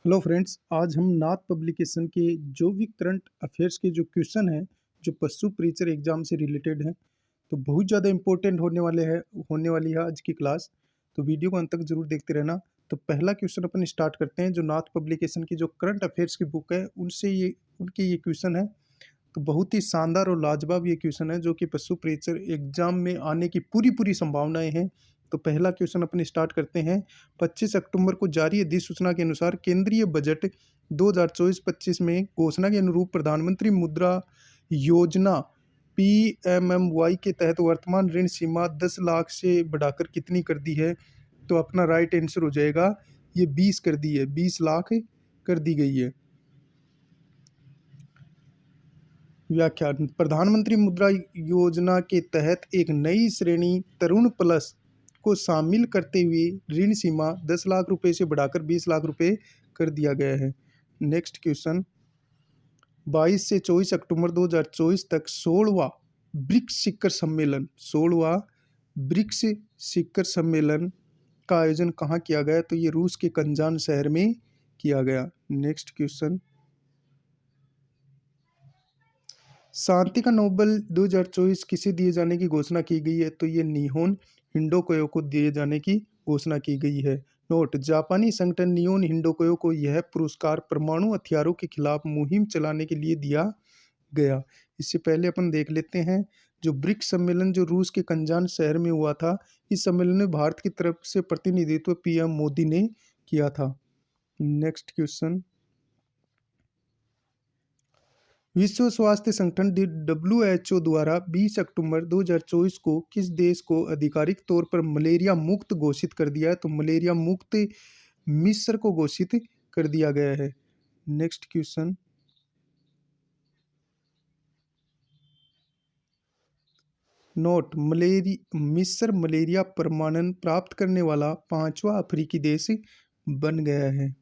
Hello friends, आज हम नाथ publication के जो भी करंट अफेयर्स के जो क्वेश्चन हैं, जो पशु प्रीचर एग्जाम से रिलेटेड हैं, तो बहुत ज़्यादा इंपॉर्टेंट होने वाली है आज की क्लास। तो वीडियो को अंत तक जरूर देखते रहना। तो पहला क्वेश्चन अपन स्टार्ट करते हैं। जो नाथ पब्लिकेशन की जो करंट अफेयर्स की बुक है, उनके ये क्वेश्चन है। तो बहुत ही शानदार और लाजवाब ये क्वेश्चन है, जो कि पशु प्रीचर एग्जाम में आने की पूरी पूरी संभावनाएं हैं। तो पहला क्वेश्चन अपन स्टार्ट करते हैं। 25 अक्टूबर को जारी अधिसूचना के अनुसार केंद्रीय बजट 2024-25 में घोषणा के अनुरूप प्रधानमंत्री मुद्रा योजना PMMY के तहत वर्तमान ऋण सीमा 10 लाख से बढ़ाकर कितनी कर दी है? तो अपना राइट आंसर हो जाएगा, ये 20 कर दी है, 20 लाख कर दी गई है। व्याख्यान: प्रधानमंत्री मुद्रा योजना के तहत एक नई श्रेणी तरुण प्लस को शामिल करते हुए ऋण सीमा 10 लाख रुपए से बढ़ाकर 20 लाख रुपए कर दिया गया है। नेक्स्ट क्वेश्चन: 22 से 24 अक्टूबर 2024 तक 16वां ब्रिक्स शिखर सम्मेलन का आयोजन कहाँ किया गया? तो ये रूस के कंजान शहर में किया गया। नेक्स्ट क्वेश्चन: शांति का नोबेल 2024 किसे दिए जाने की घोषणा की गई है? तो ये निहोन हिंडोकोयो को दिए जाने की घोषणा की गई है। नोट: जापानी संगठन निहोन हिंडोकोयो को यह पुरस्कार परमाणु हथियारों के खिलाफ मुहिम चलाने के लिए दिया गया। इससे पहले अपन देख लेते हैं, जो ब्रिक्स सम्मेलन जो रूस के कंजान शहर में हुआ था, इस सम्मेलन में भारत की तरफ से प्रतिनिधित्व PM मोदी ने किया था। नेक्स्ट क्वेश्चन: विश्व स्वास्थ्य संगठन WHO द्वारा 20 अक्टूबर 2024 को किस देश को आधिकारिक तौर पर मलेरिया मुक्त घोषित कर दिया है? तो मलेरिया मुक्त मिस्र को घोषित कर दिया गया है। नेक्स्ट क्वेश्चन: नोट: मिस्र मलेरिया प्रमाणन प्राप्त करने वाला 5वां अफ्रीकी देश बन गया है।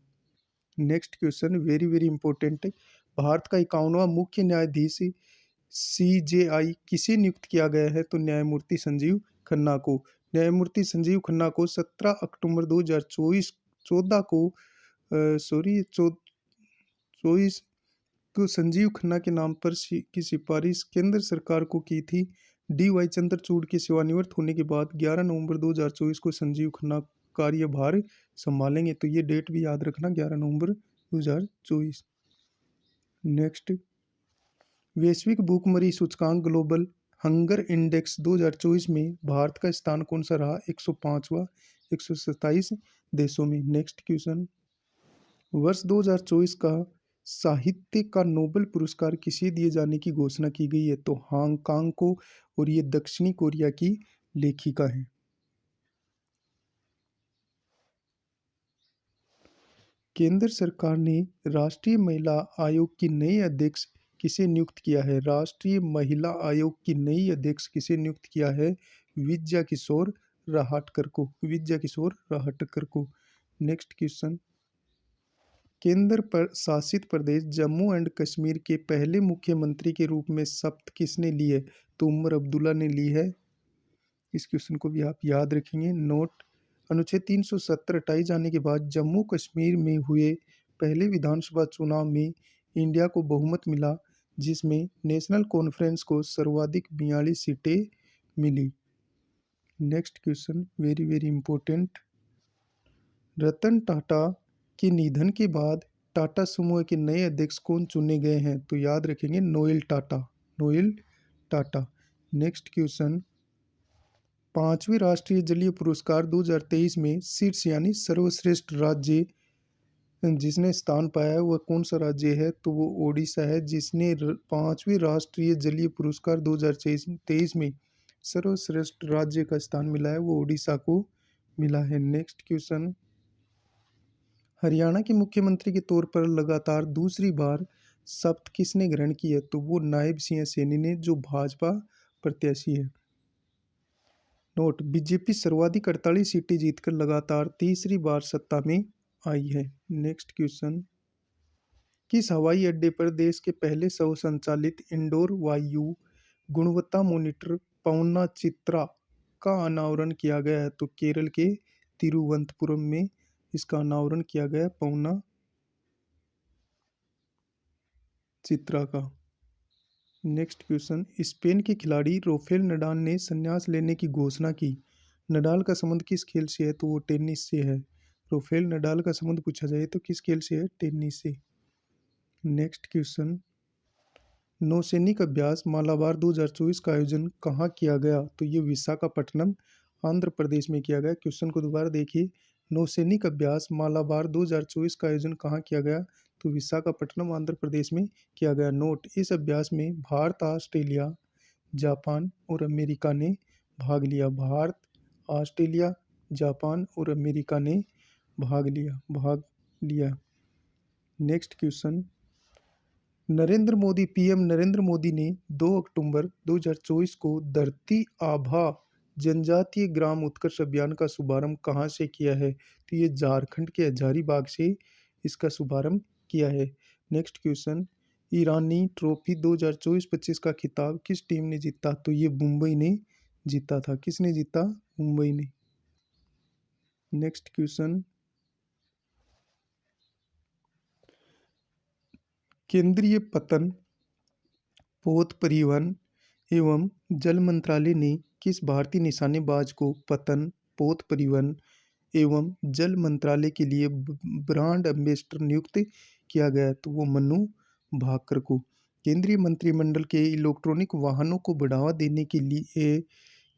Next question very very important है। भारत का 51वां मुख्य न्यायाधीश CJI किसे नियुक्त किया गया है? तो न्यायमूर्ति संजीव खन्ना को। न्यायमूर्ति संजीव खन्ना को 17 अक्टूबर 2024 14 को सॉरी 24 को संजीव खन्ना के नाम पर की सिफारिश केंद्र सरकार को की थी। DY चंद्रचूड़ के सेवानिवृत्त होने के बाद 11 नवंबर 2024 को संजीव खन्ना कार्यभार संभालेंगे। तो ये डेट भी याद रखना, 11 नवंबर 2024। नेक्स्ट: वैश्विक भूखमरी सूचकांक ग्लोबल हंगर इंडेक्स 2024 में भारत का स्थान कौन सा रहा? 105वां 127 देशों में। नेक्स्ट क्वेश्चन: वर्ष 2024 का साहित्य का नोबेल पुरस्कार किसे दिए जाने की घोषणा की गई है? तो हांगकांग को, और ये दक्षिणी कोरिया की लेखिका है। केंद्र सरकार ने राष्ट्रीय महिला आयोग की नई अध्यक्ष किसे नियुक्त किया है? राष्ट्रीय महिला आयोग की नई अध्यक्ष किसे नियुक्त किया है? विद्या किशोर राहटकर को। नेक्स्ट क्वेश्चन: केंद्र पर शासित प्रदेश जम्मू एंड कश्मीर के पहले मुख्यमंत्री के रूप में शपथ किसने ली है? तो उमर अब्दुल्ला ने ली है। इस क्वेश्चन को भी आप याद रखेंगे। नोट: अनुच्छेद 370 हटाए जाने के बाद जम्मू कश्मीर में हुए पहले विधानसभा चुनाव में इंडिया को बहुमत मिला, जिसमें नेशनल कॉन्फ्रेंस को सर्वाधिक 42 सीटें मिली। Next question very very important: Ratan Tata के निधन के बाद टाटा समूह के नए अध्यक्ष कौन चुने गए हैं? तो याद रखेंगे, नोएल टाटा। नेक्स्ट क्वेश्चन: 5वें राष्ट्रीय जलीय पुरस्कार 2023 में शीर्ष यानी सर्वश्रेष्ठ राज्य जिसने स्थान पाया है, वह कौन सा राज्य है? तो वो ओडिशा है, जिसने 5वें राष्ट्रीय जलीय पुरस्कार 2023 में सर्वश्रेष्ठ राज्य का स्थान मिला है, वो ओडिशा को मिला है। नेक्स्ट क्वेश्चन: हरियाणा के मुख्यमंत्री के तौर पर लगातार दूसरी बार शपथ किसने ग्रहण की है? तो वो नायब सिंह सैनी ने, जो भाजपा प्रत्याशी है। नोट: बीजेपी सर्वाधिक 48 सीटें जीतकर लगातार तीसरी बार सत्ता में आई है। नेक्स्ट क्वेश्चन: किस हवाई अड्डे पर देश के पहले स्वचालित इंडोर वायु गुणवत्ता मॉनिटर पवना चित्रा का अनावरण किया गया है? तो केरल के तिरुवनंतपुरम में इसका अनावरण किया गया, पवना चित्रा का। नेक्स्ट क्वेश्चन, स्पेन के खिलाड़ी राफेल नडाल ने संन्यास लेने की घोषणा की। नडाल का संबंध किस खेल से है? तो वो टेनिस से है। राफेल नडाल का संबंध पूछा जाए तो किस खेल से है? टेनिस से। नेक्स्ट क्वेश्चन, नौसैनिक अभ्यास मालाबार 2024 का आयोजन कहाँ किया गया? तो ये विशाखापट्टनम आंध्र प्रदेश में किया गया। क्वेश्चन को दोबारा देखिए, नौसैनिक अभ्यास मालाबार 2024 का आयोजन कहाँ किया गया? तो विशाखापट्टनम आंध्र प्रदेश में किया गया। नोट, इस अभ्यास में भारत, ऑस्ट्रेलिया, जापान और अमेरिका ने भाग लिया। भारत, ऑस्ट्रेलिया, जापान और अमेरिका ने भाग लिया। Next question, PM Narendra Modi ने 2 अक्टूबर 2024 को धरती आभा जनजातीय ग्राम उत्कर्ष अभियान का शुभारंभ कहाँ से किया है? तो ये झारखंड के हजारीबाग से इसका शुभारंभ किया है। नेक्स्ट क्वेश्चन, ईरानी ट्रॉफी 2024-25 का खिताब किस टीम ने जीता? तो ये मुंबई ने जीता था। किसने जीता? मुंबई ने। नेक्स्ट क्वेश्चन, केंद्रीय पतन पोत परिवहन एवं जल मंत्रालय ने किस भारतीय निशानेबाज को पतन पोत परिवहन एवं जल मंत्रालय के लिए ब्रांड एम्बेसडर नियुक्त किया गया? तो वो मनु भाकर को। केंद्रीय मंत्रिमंडल के इलेक्ट्रॉनिक वाहनों को बढ़ावा देने के लिए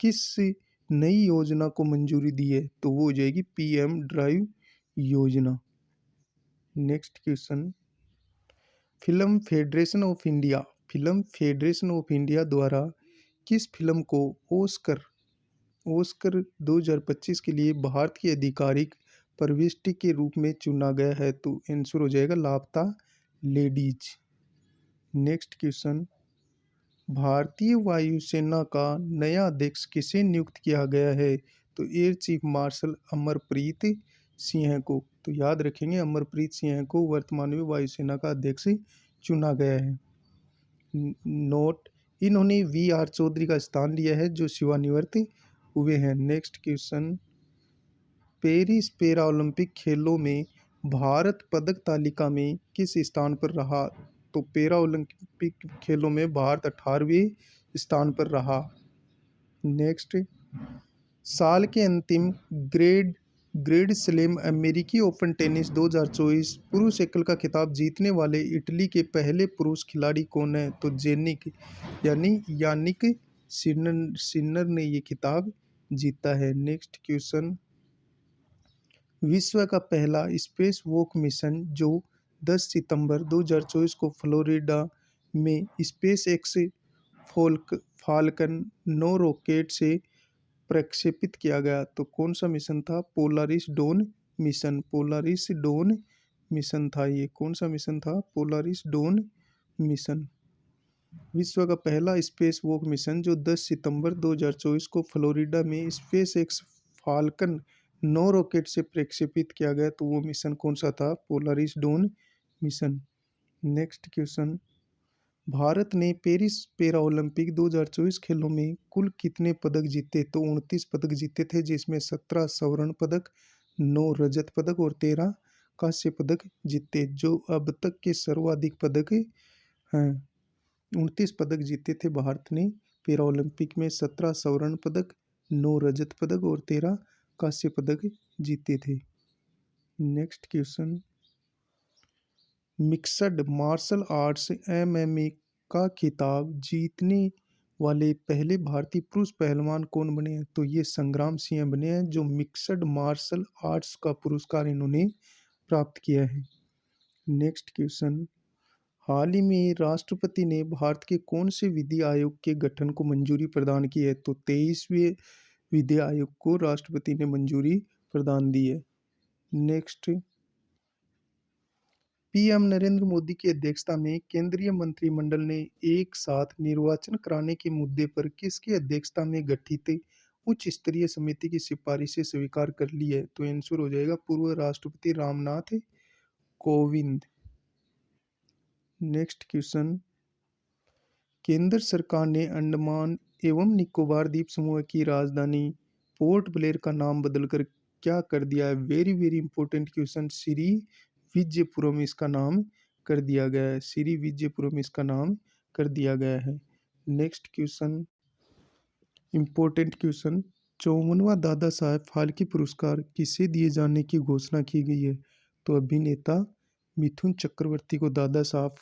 किस नई योजना को मंजूरी दी है? तो वो हो जाएगी पीएम ड्राइव योजना। Next question, film federation of India द्वारा किस फिल्म को ऑस्कर 2025 के लिए भारत की आधिकारिक प्रविष्टि के रूप में चुना गया है? तो आंसर हो जाएगा लापता लेडीज। नेक्स्ट क्वेश्चन, भारतीय वायुसेना का नया अध्यक्ष किसे नियुक्त किया गया है? तो air chief marshal Amarpreet Singh को। तो याद रखेंगे, अमरप्रीत सिंह को वर्तमान में वायुसेना का अध्यक्ष चुना गया है। नोट, इन्होंने वी.आर. चौधरी का स्थान लिया है जो सेवानिवृत्त हुए हैं। Next question, Paris para Olympic खेलों में भारत पदक तालिका में किस स्थान पर रहा? तो पैरा ओलंपिक खेलों में भारत 18वें स्थान पर रहा। नेक्स्ट, साल के अंतिम ग्रेड स्लैम अमेरिकी ओपन टेनिस 2024 पुरुष एकल का खिताब जीतने वाले इटली के पहले पुरुष खिलाड़ी कौन है? तो यानिक सिनर ने ये खिताब जीता है। नेक्स्ट क्वेश्चन, विश्व का पहला स्पेस वॉक मिशन जो 10 सितंबर 2024 को फ्लोरिडा में स्पेस एक्स फाल्कन 9 रॉकेट से प्रक्षेपित किया गया। तो कौन सा मिशन था? पोलारिस डॉन मिशन था ये। कौन सा मिशन था? Polaris Dawn mission. विश्व का पहला स्पेस वॉक मिशन जो 10 सितंबर 2024 को फ्लोरिडा में स्पेस एक्स फाल्कन 9 रॉकेट से प्रक्षेपित किया गया। तो वो मिशन कौन सा था? Polaris Dawn mission. Next question, Bharat ने पेरिस पैरा ओलंपिक 2024 खेलों में कुल कितने पदक जीते? तो 29 पदक जीते थे, जिसमें 17 स्वर्ण पदक, 9 रजत पदक और 13 कांस्य पदक जीते, जो अब तक के सर्वाधिक पदक हैं। 29 पदक जीते थे भारत ने पैरा ओलंपिक में, 17 स्वर्ण पदक, 9 रजत पदक और 13 कांस्य पदक जीते थे। Next question, mixed martial arts MMA का खिताब जीतने वाले पहले भारतीय पुरुष पहलवान कौन बने हैं? तो ये संग्राम सिंह बने हैं, जो मिक्स्ड मार्शल आर्ट्स का पुरस्कार इन्होंने प्राप्त किया है। नेक्स्ट क्वेश्चन, हाल ही में राष्ट्रपति ने भारत के कौन से विधि आयोग के गठन को मंजूरी प्रदान की है? तो 23वें विधि आयोग को राष्ट्रपति ने मंजूरी प्रदान दी है। नेक्स्ट, पीएम नरेंद्र मोदी की अध्यक्षता में केंद्रीय मंत्रिमंडल ने एक साथ निर्वाचन कराने के मुद्दे पर किसकी अध्यक्षता में गठित उच्च स्तरीय समिति की सिफारिशें स्वीकार कर ली है? तो आंसर हो जाएगा पूर्व राष्ट्रपति रामनाथ कोविंद। नेक्स्ट क्वेश्चन, केंद्र सरकार ने अंडमान एवं निकोबार द्वीप समूह की राजधानी पोर्ट ब्लेयर का नाम बदलकर क्या कर दिया है? Very very important question. Shri Vijayapuram इसका नाम कर दिया गया है, श्री विजयपुरम इसका नाम कर दिया गया है। Next question, important question, 54वां Dada Saheb Phalke पुरस्कार किसे दिए जाने की घोषणा की गई है? तो अभिनेता मिथुन चक्रवर्ती को दादा साहब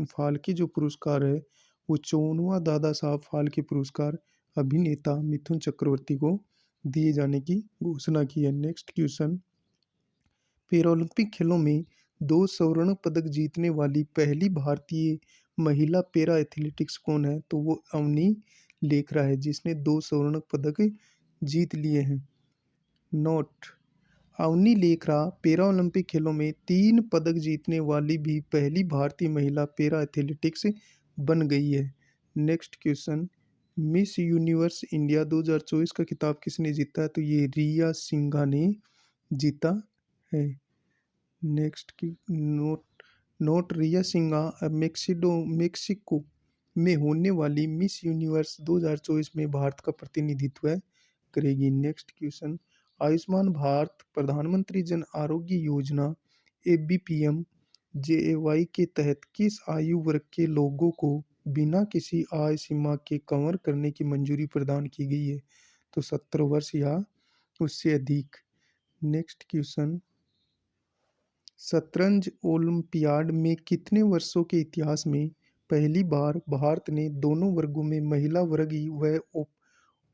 फाल्के जो पुरस्कार है वो 54वां दादा साहब फाल्के पुरस्कार अभिनेता मिथुन चक्रवर्ती को दिए जाने की घोषणा की है। नेक्स्ट क्वेश्चन, पैरालंपिक खेलों में 2 स्वर्ण पदक जीतने वाली पहली भारतीय महिला पैरा एथलेटिक्स कौन है? तो वो अवनी लेखरा है जिसने 2 स्वर्ण पदक जीत लिए हैं। Note, Avani Lekhara para Olympic खेलों में 3 पदक जीतने वाली भी पहली भारतीय महिला पैरा एथलेटिक्स बन गई है। Next question, miss universe India 2024 का खिताब किसने जीता है? तो ये रिया सिंघा ने जीता है। नेक्स्ट की नोट, रिया सिंघा अब मेक्सिको में होने वाली मिस यूनिवर्स 2024 में भारत का प्रतिनिधित्व करेगी। नेक्स्ट क्वेश्चन, आयुष्मान भारत प्रधानमंत्री जन आरोग्य योजना ABPM JAY के तहत किस आयु वर्ग के लोगों को बिना किसी आय सीमा के कवर करने की मंजूरी प्रदान की गई है? तो 70 वर्ष या उससे अधिक। नेक्स्ट क्वेश्चन, शतरंज ओलंपियाड में कितने वर्षों के इतिहास में पहली बार भारत ने दोनों वर्गों में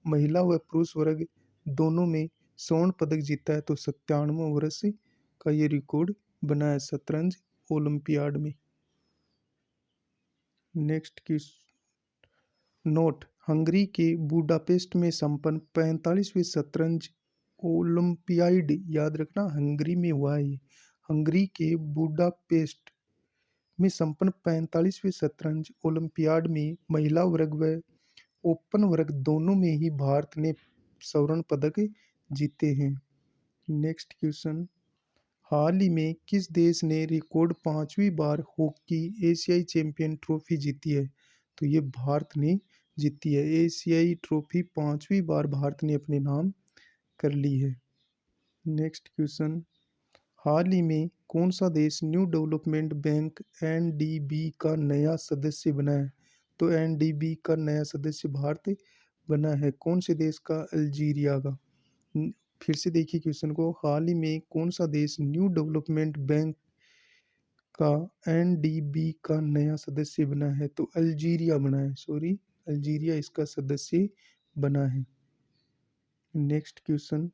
महिला व पुरुष वर्ग दोनों में स्वर्ण पदक जीता है? तो 97 वर्ष का ये रिकॉर्ड बना है शतरंज ओलंपियाड में। नेक्स्ट की नोट, हंगरी के बुडापेस्ट में संपन्न 45वें शतरंज ओलंपियाड, याद रखना हंगरी में हुआ है। हंगरी के बुडापेस्ट में संपन्न 45वें शतरंज ओलंपियाड में महिला वर्ग व ओपन वर्ग दोनों में ही भारत ने स्वर्ण पदक जीते हैं। नेक्स्ट क्वेश्चन, हाल ही में किस देश ने रिकॉर्ड 5वीं बार हॉकी एशियाई चैंपियन ट्रॉफी जीती है? तो ये भारत ने जीती है। एशियाई ट्रॉफी 5वीं बार भारत ने अपने नाम कर ली है। नेक्स्ट क्वेश्चन, हाल ही में कौन सा देश न्यू डेवलपमेंट बैंक NDB का नया सदस्य बना है? तो NDB का नया सदस्य भारत बना है। कौन से देश का? अल्जीरिया का। फिर से देखिए क्वेश्चन को, हाल ही में कौन सा देश न्यू डेवलपमेंट बैंक का NDB का नया सदस्य बना है? तो अल्जीरिया बना है, सॉरी अल्जीरिया इसका सदस्य बना है। Next question,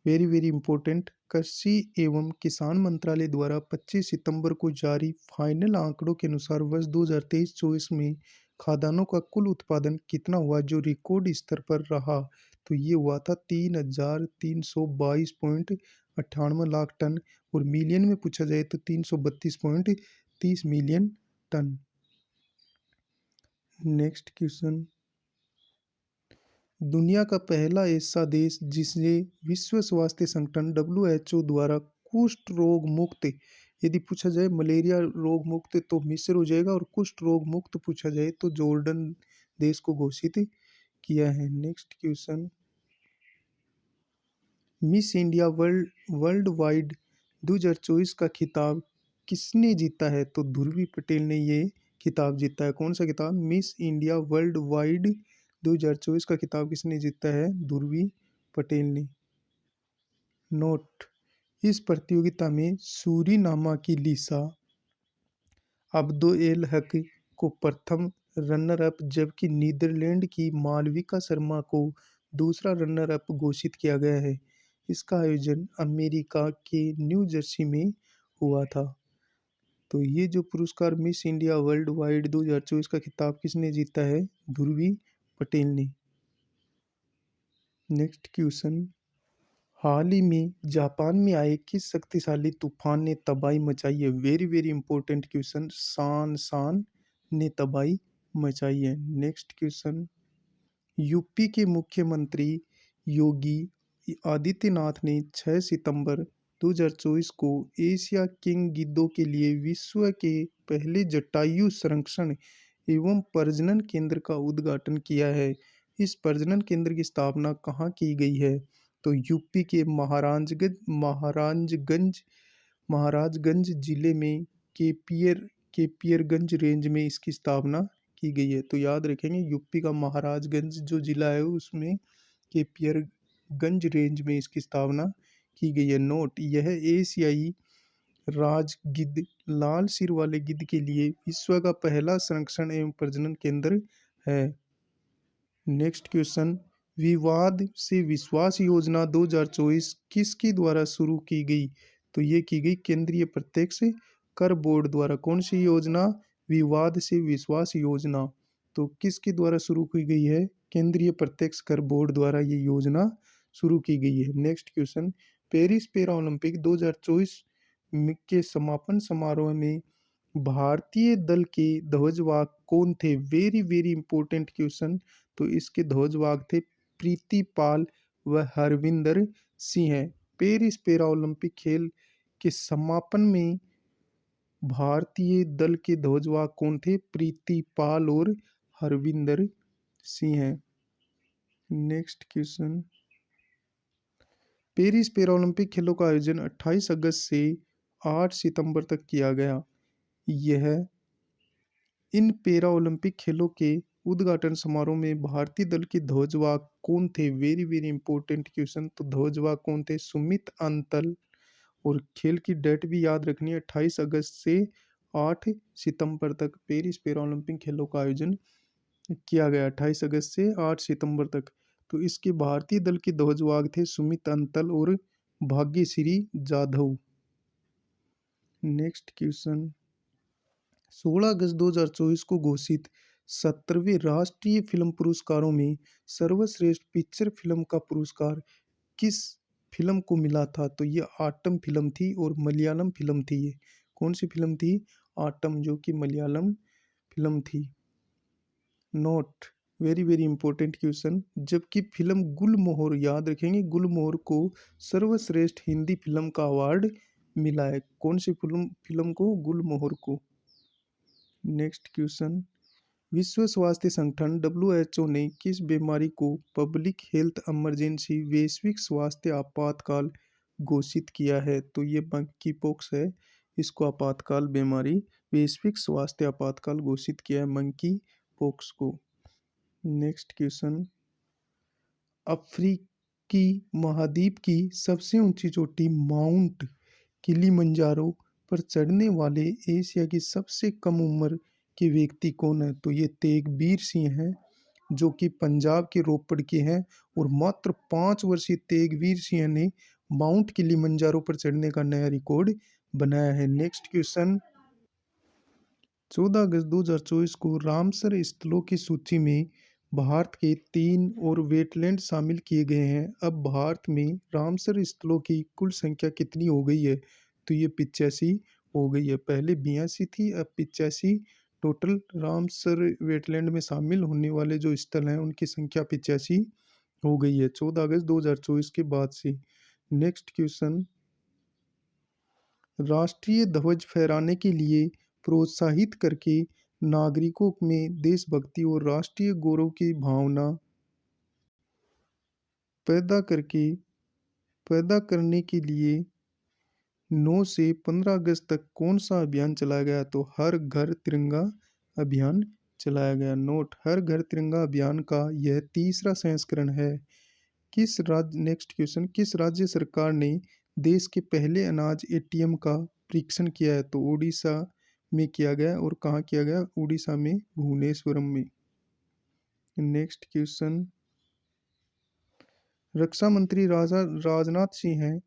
very very important, कृषि एवं किसान मंत्रालय द्वारा 25 सितंबर को जारी फाइनल आंकड़ों के अनुसार वर्ष 2023-24 में खाद्यान्नों का कुल उत्पादन कितना हुआ जो रिकॉर्ड स्तर पर रहा? तो ये हुआ था 3,322.98 लाख टन और मिलियन में पूछा जाए तो 332.30 मिलियन टन। नेक्स्ट क्वेश्चन, दुनिया का पहला ऐसा देश जिसे विश्व स्वास्थ्य संगठन WHO द्वारा कुष्ठ रोग मुक्त, यदि पूछा जाए मलेरिया रोग मुक्त तो मिस्र हो जाएगा, और कुष्ठ रोग मुक्त पूछा जाए तो जॉर्डन देश को घोषित किया है। Next question, miss India world wide 2024 का खिताब किसने जीता है? तो ध्रुवी पटेल ने ये खिताब जीता है। कौन सा खिताब? मिस इंडिया वर्ल्ड वाइड 2024 का खिताब किसने जीता है? ध्रुवी पटेल ने। नोट, इस प्रतियोगिता में सूरीनामा की लिसा अब्दो एल हक को प्रथम रनर अप जबकि नीदरलैंड की मालविका शर्मा को दूसरा रनर अप घोषित किया गया है। इसका आयोजन अमेरिका के न्यू जर्सी में हुआ था। तो ये जो पुरस्कार मिस इंडिया वर्ल्ड वाइड 2024 का खिताब किसने जीता है? ध्रुवी पटेल ने। नेक्स्ट क्वेश्चन, हाल ही में जापान में आए किस शक्तिशाली तूफान ने तबाही मचाई है? वेरी वेरी इंपॉर्टेंट क्वेश्चन, शान ने तबाही मचाई है। नेक्स्ट क्वेश्चन, यूपी के मुख्यमंत्री योगी आदित्यनाथ ने 6 सितंबर 2024 को एशिया किंग गिद्धों के लिए विश्व के पहले जटायु संरक्षण एवं प्रजनन केंद्र का उद्घाटन किया है। इस प्रजनन केंद्र की स्थापना कहाँ की गई है? तो यूपी के महाराजगंज जिले में केपियर केपियरगंज रेंज में इसकी स्थापना की गई है। तो याद रखेंगे, यूपी का महाराजगंज जो जिला है उसमें केपियरगंज रेंज में इसकी स्थापना की गई है। नोट, यह एशियाई राजगिद्ध लाल सिर वाले गिद्ध के लिए विश्व का पहला संरक्षण एवं प्रजनन केंद्र है। नेक्स्ट क्वेश्चन, विवाद से विश्वास योजना 2024 किसके द्वारा शुरू की गई? तो ये की गई केंद्रीय प्रत्यक्ष कर बोर्ड द्वारा। कौन सी योजना? विवाद से विश्वास योजना। तो किसके द्वारा शुरू की गई है? केंद्रीय प्रत्यक्ष कर बोर्ड द्वारा ये योजना शुरू की गई है। Next question, Paris para Olympic 2024 के समापन समारोह में भारतीय दल के ध्वजवाहक कौन थे? Very very important question. तो इसके ध्वजवाहक थे प्रीति पाल व Harvinder Singh. Paris para Olympic खेल के समापन में भारतीय दल के ध्वजवाहक कौन थे? प्रीति पाल और Harvinder Singh. Next question, Paris para Olympic खेलों का आयोजन 28 अगस्त से 8 सितंबर तक किया गया। यह इन पैरा ओलंपिक खेलों के उद्घाटन समारोह में भारतीय दल के ध्वजवाहक कौन थे? Very very important question. तो ध्वजवाहक कौन थे? सुमित अंतल। और खेल की डेट भी याद रखनी है, 28 अगस्त से 8 सितंबर तक पेरिस पैरा ओलंपिक खेलों का आयोजन किया गया, 28 अगस्त से 8 सितंबर तक। तो इसके भारतीय दल के ध्वजवाहक थे सुमित अंतल और भाग्यश्री जाधव। नेक्स्ट क्वेश्चन, 16 अगस्त 2024 को घोषित 17वें राष्ट्रीय फिल्म पुरस्कारों में सर्वश्रेष्ठ पिक्चर फिल्म का पुरस्कार किस फिल्म को मिला था? तो ये आटम फिल्म थी और मलयालम फिल्म थी। ये कौन सी फिल्म थी? आटम, जो कि मलयालम फिल्म थी। Note, very very important question. जबकि फिल्म गुलमोहर, याद रखेंगे, गुलमोहर को सर्वश्रेष्ठ हिंदी फिल्म का अवार्ड मिला है। कौन सी फिल्म को? गुलमोहर को। नेक्स्ट क्वेश्चन, विश्व स्वास्थ्य संगठन WHO ने किस बीमारी को पब्लिक हेल्थ इमरजेंसी, वैश्विक स्वास्थ्य आपातकाल घोषित किया है? तो ये मंकी पॉक्स है, इसको आपातकाल बीमारी, वैश्विक स्वास्थ्य आपातकाल घोषित किया है मंकी पॉक्स को। नेक्स्ट क्वेश्चन, अफ्रीकी महाद्वीप की सबसे ऊंची चोटी माउंट किलिमंजारो पर चढ़ने वाले एशिया की सबसे कम उम्र के व्यक्ति कौन है? तो ये तेगबीर सिंह हैं, जो कि पंजाब के रोपड़ के हैं। और मात्र 5 वर्षीय तेगबीर सिंह ने माउंट किलिमंजारो पर चढ़ने का नया रिकॉर्ड बनाया है। नेक्स्ट क्वेश्चन, 14 अगस्त 2024 को रामसर स्थलों की सूची में भारत के 3 और वेटलैंड शामिल किए गए हैं। अब भारत में रामसर स्थलों की कुल संख्या कितनी हो गई है? तो ये 85 हो गई है। पहले 82 थी, अब 85 टोटल रामसर वेटलैंड में शामिल होने वाले जो स्थल हैं उनकी संख्या 85 हो गई है 14 अगस्त 2024 के बाद से। नेक्स्ट क्वेश्चन, राष्ट्रीय ध्वज फहराने के लिए प्रोत्साहित करके नागरिकों में देशभक्ति और राष्ट्रीय गौरव की भावना पैदा करने के लिए 9 से 15 अगस्त तक कौन सा अभियान चलाया गया? तो हर घर तिरंगा अभियान चलाया गया। नोट, हर घर तिरंगा अभियान का यह तीसरा संस्करण है। नेक्स्ट क्वेश्चन, किस राज्य सरकार ने देश के पहले अनाज ATM का परीक्षण किया है? तो उड़ीसा में किया गया। और कहाँ किया गया? उड़ीसा में, भुवनेश्वरम में। नेक्स्ट क्वेश्चन, रक्षा मंत्री राजनाथ सिंह हैं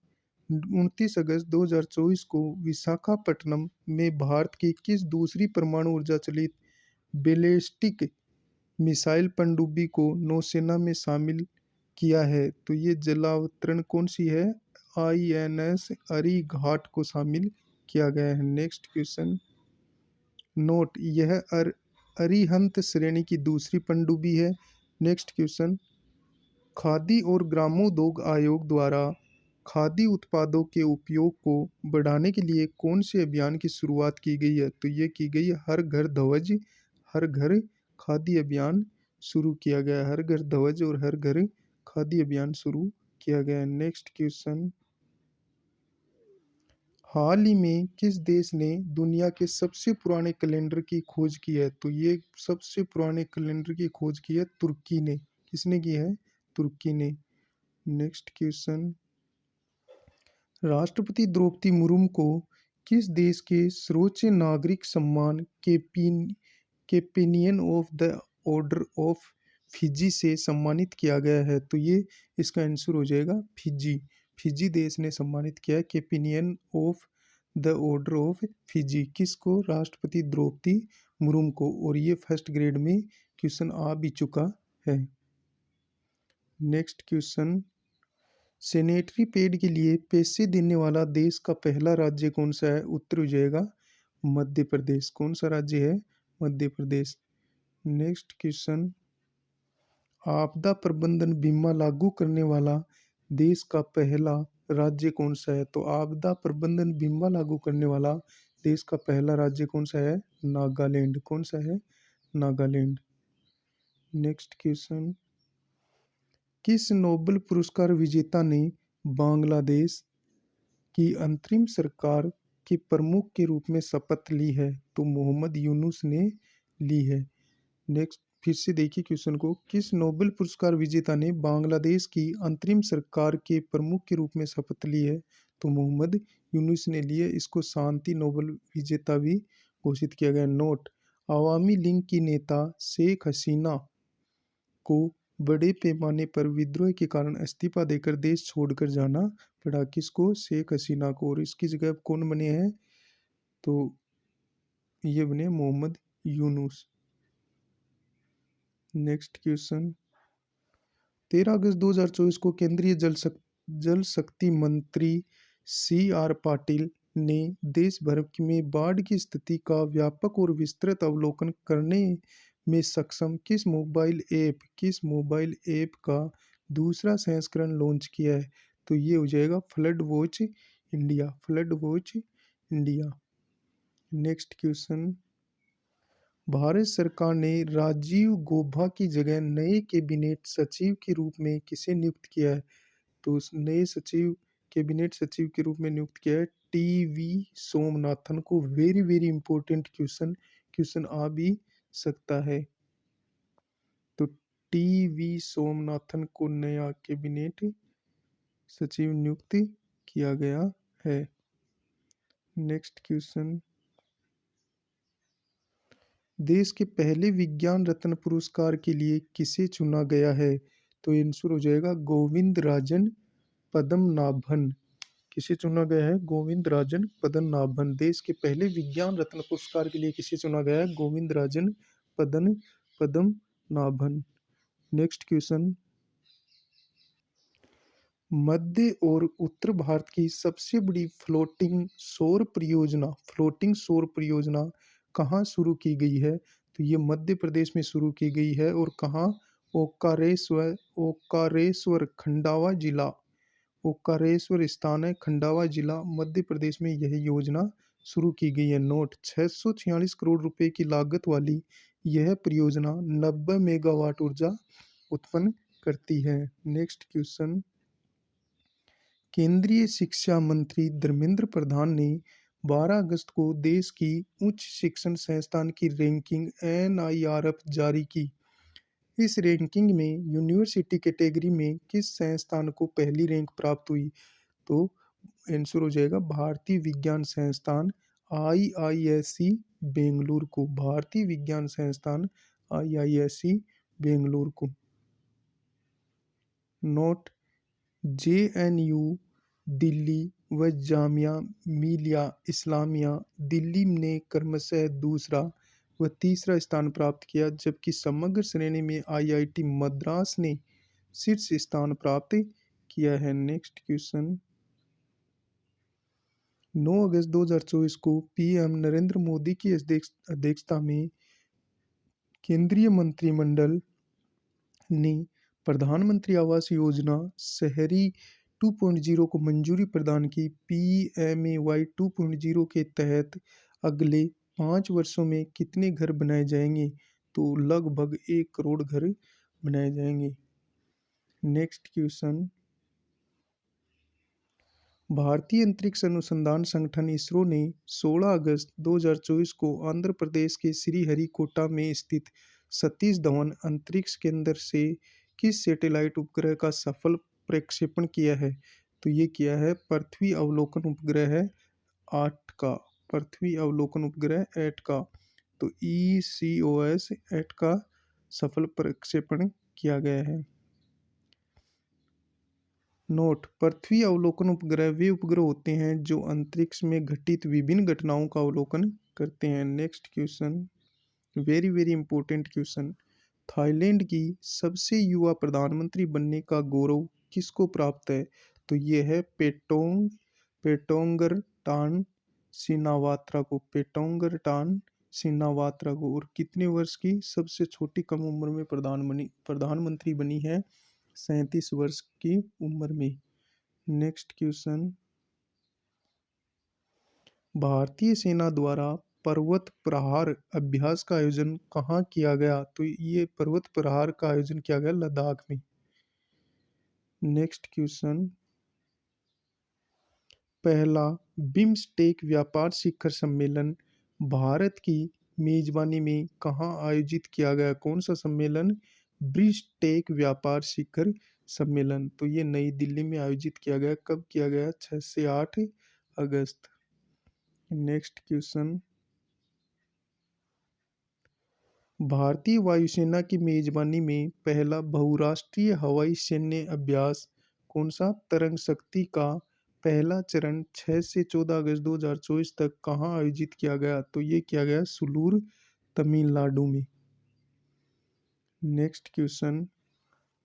29 अगस्त 2024 को विशाखापट्टनम में भारत की किस दूसरी परमाणु ऊर्जा चलित बैलिस्टिक मिसाइल पनडुब्बी को नौसेना में शामिल किया है? तो ये जलावतरण कौन सी है? INS अरिघाट को शामिल किया गया है। नेक्स्ट क्वेश्चन, नोट, यह अरिहंत श्रेणी की दूसरी पनडुब्बी है। नेक्स्ट क्वेश्चन, खादी और ग्रामोद्योग आयोग द्वारा खादी उत्पादों के उपयोग को बढ़ाने के लिए कौन से अभियान की शुरुआत की गई है? तो ये की गई हर घर ध्वज हर घर खादी अभियान शुरू किया गया है। हर घर ध्वज और हर घर खादी अभियान शुरू किया गया है। नेक्स्ट क्वेश्चन, हाल ही में किस देश ने दुनिया के सबसे पुराने कैलेंडर की खोज की है? तो ये सबसे पुराने कैलेंडर की खोज की है तुर्की ने। किसने की है? तुर्की ने। नेक्स्ट क्वेश्चन, राष्ट्रपति द्रौपदी मुर्मू को किस देश के सर्वोच्च नागरिक सम्मान companion of the order of Fiji से सम्मानित किया गया है? तो ये इसका आंसर हो जाएगा फिजी। फिजी देश ने सम्मानित किया है companion of the order of Fiji. किसको? राष्ट्रपति द्रौपदी मुर्मू को। और ये फर्स्ट ग्रेड में क्वेश्चन आ भी चुका है। नेक्स्ट क्वेश्चन, सैनिटरी पैड के लिए पैसे देने वाला देश का पहला राज्य कौन सा है? उत्तर हो जाएगा मध्य प्रदेश। कौन सा राज्य है? मध्य प्रदेश। नेक्स्ट क्वेश्चन, आपदा प्रबंधन बीमा लागू करने वाला देश का पहला राज्य कौन सा है? तो आपदा प्रबंधन बीमा लागू करने वाला देश का पहला राज्य कौन सा है? नागालैंड। कौन सा है? नागालैंड। नेक्स्ट क्वेश्चन, किस नोबेल पुरस्कार विजेता ने बांग्लादेश की अंतरिम सरकार के प्रमुख के रूप में शपथ ली है? तो मोहम्मद यूनुस ने ली है। नेक्स्ट फिर से देखिए क्वेश्चन को, किस नोबेल पुरस्कार विजेता ने बांग्लादेश की अंतरिम सरकार के प्रमुख के रूप में शपथ ली है? तो मोहम्मद यूनुस ने ली है। इसको शांति नोबेल विजेता भी घोषित किया गया। नोट, अवामी लीग की नेता शेख हसीना को बड़े पैमाने पर विद्रोह के कारण इस्तीफा देकर देश छोड़कर जाना पड़ा। किसको? शेख हसीना को। और इसकी जगह अब कौन बने हैं? तो ये बने मोहम्मद यूनुस। नेक्स्ट क्वेश्चन, 13 अगस्त 2024 को केंद्रीय जल शक्ति मंत्री CR पाटिल ने देश भर में बाढ़ की स्थिति का व्यापक और विस्तृत अवलोकन करने में सक्षम किस मोबाइल ऐप का दूसरा संस्करण लॉन्च किया है? तो ये हो जाएगा flood watch India. Flood watch India. Next question, Bharat सरकार ने राजीव गौबा की जगह नए कैबिनेट सचिव के रूप में किसे नियुक्त किया है? तो उस नए कैबिनेट सचिव के रूप में नियुक्त किया है TV सोमनाथन को। वेरी वेरी इंपॉर्टेंट क्वेश्चन आ भी सकता है। तो TV सोमनाथन को नया कैबिनेट सचिव नियुक्त किया गया है। नेक्स्ट क्वेश्चन, देश के पहले विज्ञान रत्न पुरस्कार के लिए किसे चुना गया है? तो आंसर हो जाएगा गोविंद राजन पद्मनाभन। किसे चुना गया है? गोविंद राजन पद्मनाभन। देश के पहले विज्ञान रत्न पुरस्कार के लिए किसे चुना गया है? गोविंद राजन पद्मनाभन। नेक्स्ट क्वेश्चन, मध्य और उत्तर भारत की सबसे बड़ी फ्लोटिंग सौर परियोजना कहाँ शुरू की गई है? तो ये मध्य प्रदेश में शुरू की गई है। और कहाँ? ओकारेश्वर स्थान है, खंडावा जिला, मध्य प्रदेश में यह योजना शुरू की गई है। नोट, 646 करोड़ रुपए की लागत वाली यह परियोजना 90 मेगावाट ऊर्जा उत्पन्न करती है। नेक्स्ट क्वेश्चन, केंद्रीय शिक्षा मंत्री धर्मेंद्र प्रधान ने 12 अगस्त को देश की उच्च शिक्षण संस्थान की रैंकिंग NIRF जारी की। इस रैंकिंग में यूनिवर्सिटी कैटेगरी में किस संस्थान को पहली रैंक प्राप्त हुई? तो आंसर हो जाएगा भारतीय विज्ञान संस्थान IISc बेंगलुरु को। भारतीय विज्ञान संस्थान IISc बेंगलुरु को। नोट, JNU दिल्ली व जामिया मिलिया इस्लामिया दिल्ली ने क्रमशः दूसरा व तीसरा स्थान प्राप्त किया, जबकि समग्र श्रेणी में IIT मद्रास ने शीर्ष स्थान प्राप्त किया है। नेक्स्ट क्वेश्चन, 9 अगस्त 2024 को PM नरेंद्र मोदी की अध्यक्षता में केंद्रीय मंत्रिमंडल ने प्रधानमंत्री आवास योजना शहरी 2.0 को मंजूरी प्रदान की। PMAY 2.0 के तहत अगले 5 वर्षों में कितने घर बनाए जाएंगे? तो लगभग 1 करोड़ घर बनाए जाएंगे। नेक्स्ट क्वेश्चन, भारतीय अंतरिक्ष अनुसंधान संगठन इसरो ने 16 अगस्त 2024 को आंध्र प्रदेश के श्रीहरिकोटा में स्थित सतीश धवन अंतरिक्ष केंद्र से किस सैटेलाइट उपग्रह का सफल प्रक्षेपण किया है? तो ये किया है पृथ्वी अवलोकन उपग्रह 8 का, पृथ्वी अवलोकन उपग्रह 8 का। तो ECOS 8 का सफल प्रक्षेपण किया गया है। नोट: पृथ्वी अवलोकन उपग्रह वे उपग्रह होते हैं जो अंतरिक्ष में घटित विभिन्न घटनाओं का अवलोकन करते हैं। Next question, very very important question. Thailand की सबसे युवा प्रधानमंत्री बनने का गौरव किसको प्राप्त है? तो ये है पेटोंगरटान सिनावात्रा को, पेटोंगरटान सिनावात्रा को। और कितने वर्ष की सबसे छोटी कम उम्र में प्रधानमंत्री बनी है? 37 वर्ष की उम्र में। नेक्स्ट क्वेश्चन, भारतीय सेना द्वारा पर्वत प्रहार अभ्यास का आयोजन कहाँ किया गया? तो ये पर्वत प्रहार का आयोजन किया गया लद्दाख में। नेक्स्ट क्वेश्चन, पहला बिम्स्टेक व्यापार शिखर सम्मेलन भारत की मेजबानी में कहाँ आयोजित किया गया? कौन सा सम्मेलन? बिम्स्टेक व्यापार शिखर सम्मेलन। तो ये नई दिल्ली में आयोजित किया गया। कब किया गया? 6 से 8 अगस्त। नेक्स्ट क्वेश्चन, भारतीय वायुसेना की मेजबानी में पहला बहुराष्ट्रीय हवाई सैन्य अभ्यास कौन सा? तरंग शक्ति का पहला चरण 6 से 14 अगस्त 2024 तक कहाँ आयोजित किया गया? तो ये किया गया सुलूर, तमिलनाडु में। Next question,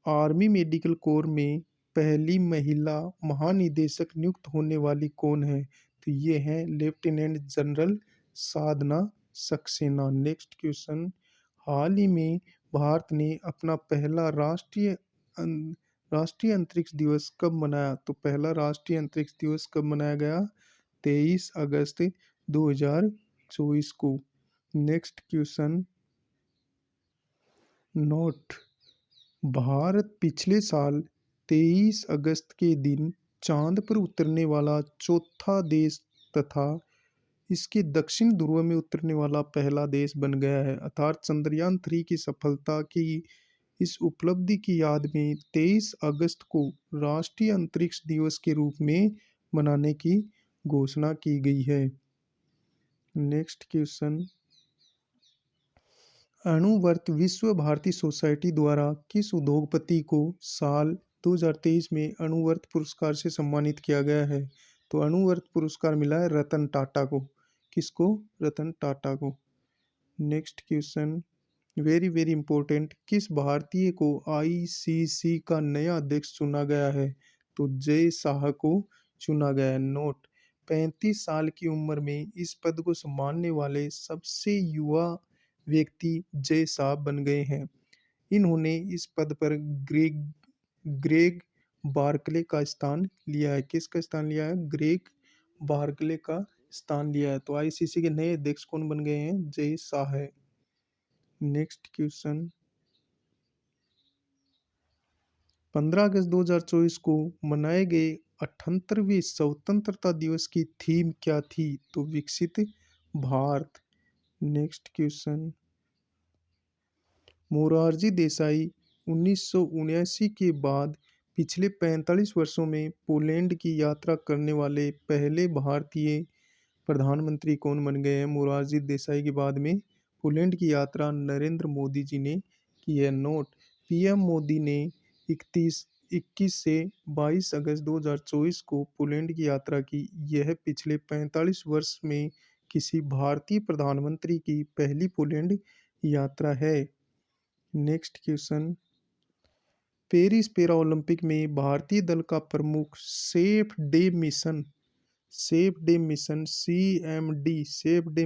army medical corps में पहली महिला महानिदेशक नियुक्त होने वाली कौन है? तो ये है लेफ्टिनेंट जनरल साधना सक्सेना। नेक्स्ट क्वेश्चन, हाल ही में भारत ने अपना पहला राष्ट्रीय अंतरिक्ष दिवस कब मनाया? तो पहला राष्ट्रीय अंतरिक्ष दिवस कब मनाया गया? 23 अगस्त 2024 को। नेक्स्ट क्वेश्चन, नोट: भारत पिछले साल 23 अगस्त के दिन चांद पर उतरने वाला चौथा देश तथा इसके दक्षिण ध्रुव में उतरने वाला पहला देश बन गया है। अर्थात चंद्रयान 3 की सफलता की इस उपलब्धि की याद में 23 अगस्त को राष्ट्रीय अंतरिक्ष दिवस के रूप में मनाने की घोषणा की गई है। नेक्स्ट क्वेश्चन, अणुवर्त विश्व भारती सोसाइटी द्वारा किस उद्योगपति को साल 2023 में अणुवर्त पुरस्कार से सम्मानित किया गया है? तो अणुवर्त पुरस्कार मिला है रतन टाटा को। किसको? रतन टाटा को। Next question, very very important, किस भारतीय को ICC का नया अध्यक्ष चुना गया है? तो जय शाह को चुना गया है। नोट: 35 साल की उम्र में इस पद को संभालने वाले सबसे युवा व्यक्ति जय शाह बन गए हैं। इन्होंने इस पद पर ग्रेग बार्कले का स्थान लिया है। किसका स्थान लिया है? ग्रेग बार्कले का स्थान लिया है। तो ICC के नए अध्यक्ष कौन बन गए हैं? जय शाह है। नेक्स्ट क्वेश्चन, 15 अगस्त 2024 को मनाए गए 78वें स्वतंत्रता दिवस की थीम क्या थी? तो विकसित भारत। नेक्स्ट क्वेश्चन, मोरारजी देसाई 1979 के बाद पिछले 45 वर्षों में पोलैंड की यात्रा करने वाले पहले भारतीय प्रधानमंत्री कौन बन गए हैं? मोरारजी देसाई के बाद में पोलैंड की यात्रा नरेंद्र मोदी जी ने की है। नोट: PM मोदी ने 21 से 22 अगस्त 2024 को पोलैंड की यात्रा की। यह पिछले 45 वर्ष में किसी भारतीय प्रधानमंत्री की पहली पोलैंड यात्रा है। Next question, Paris para Olympic में भारतीय दल का प्रमुख safe day mission safe day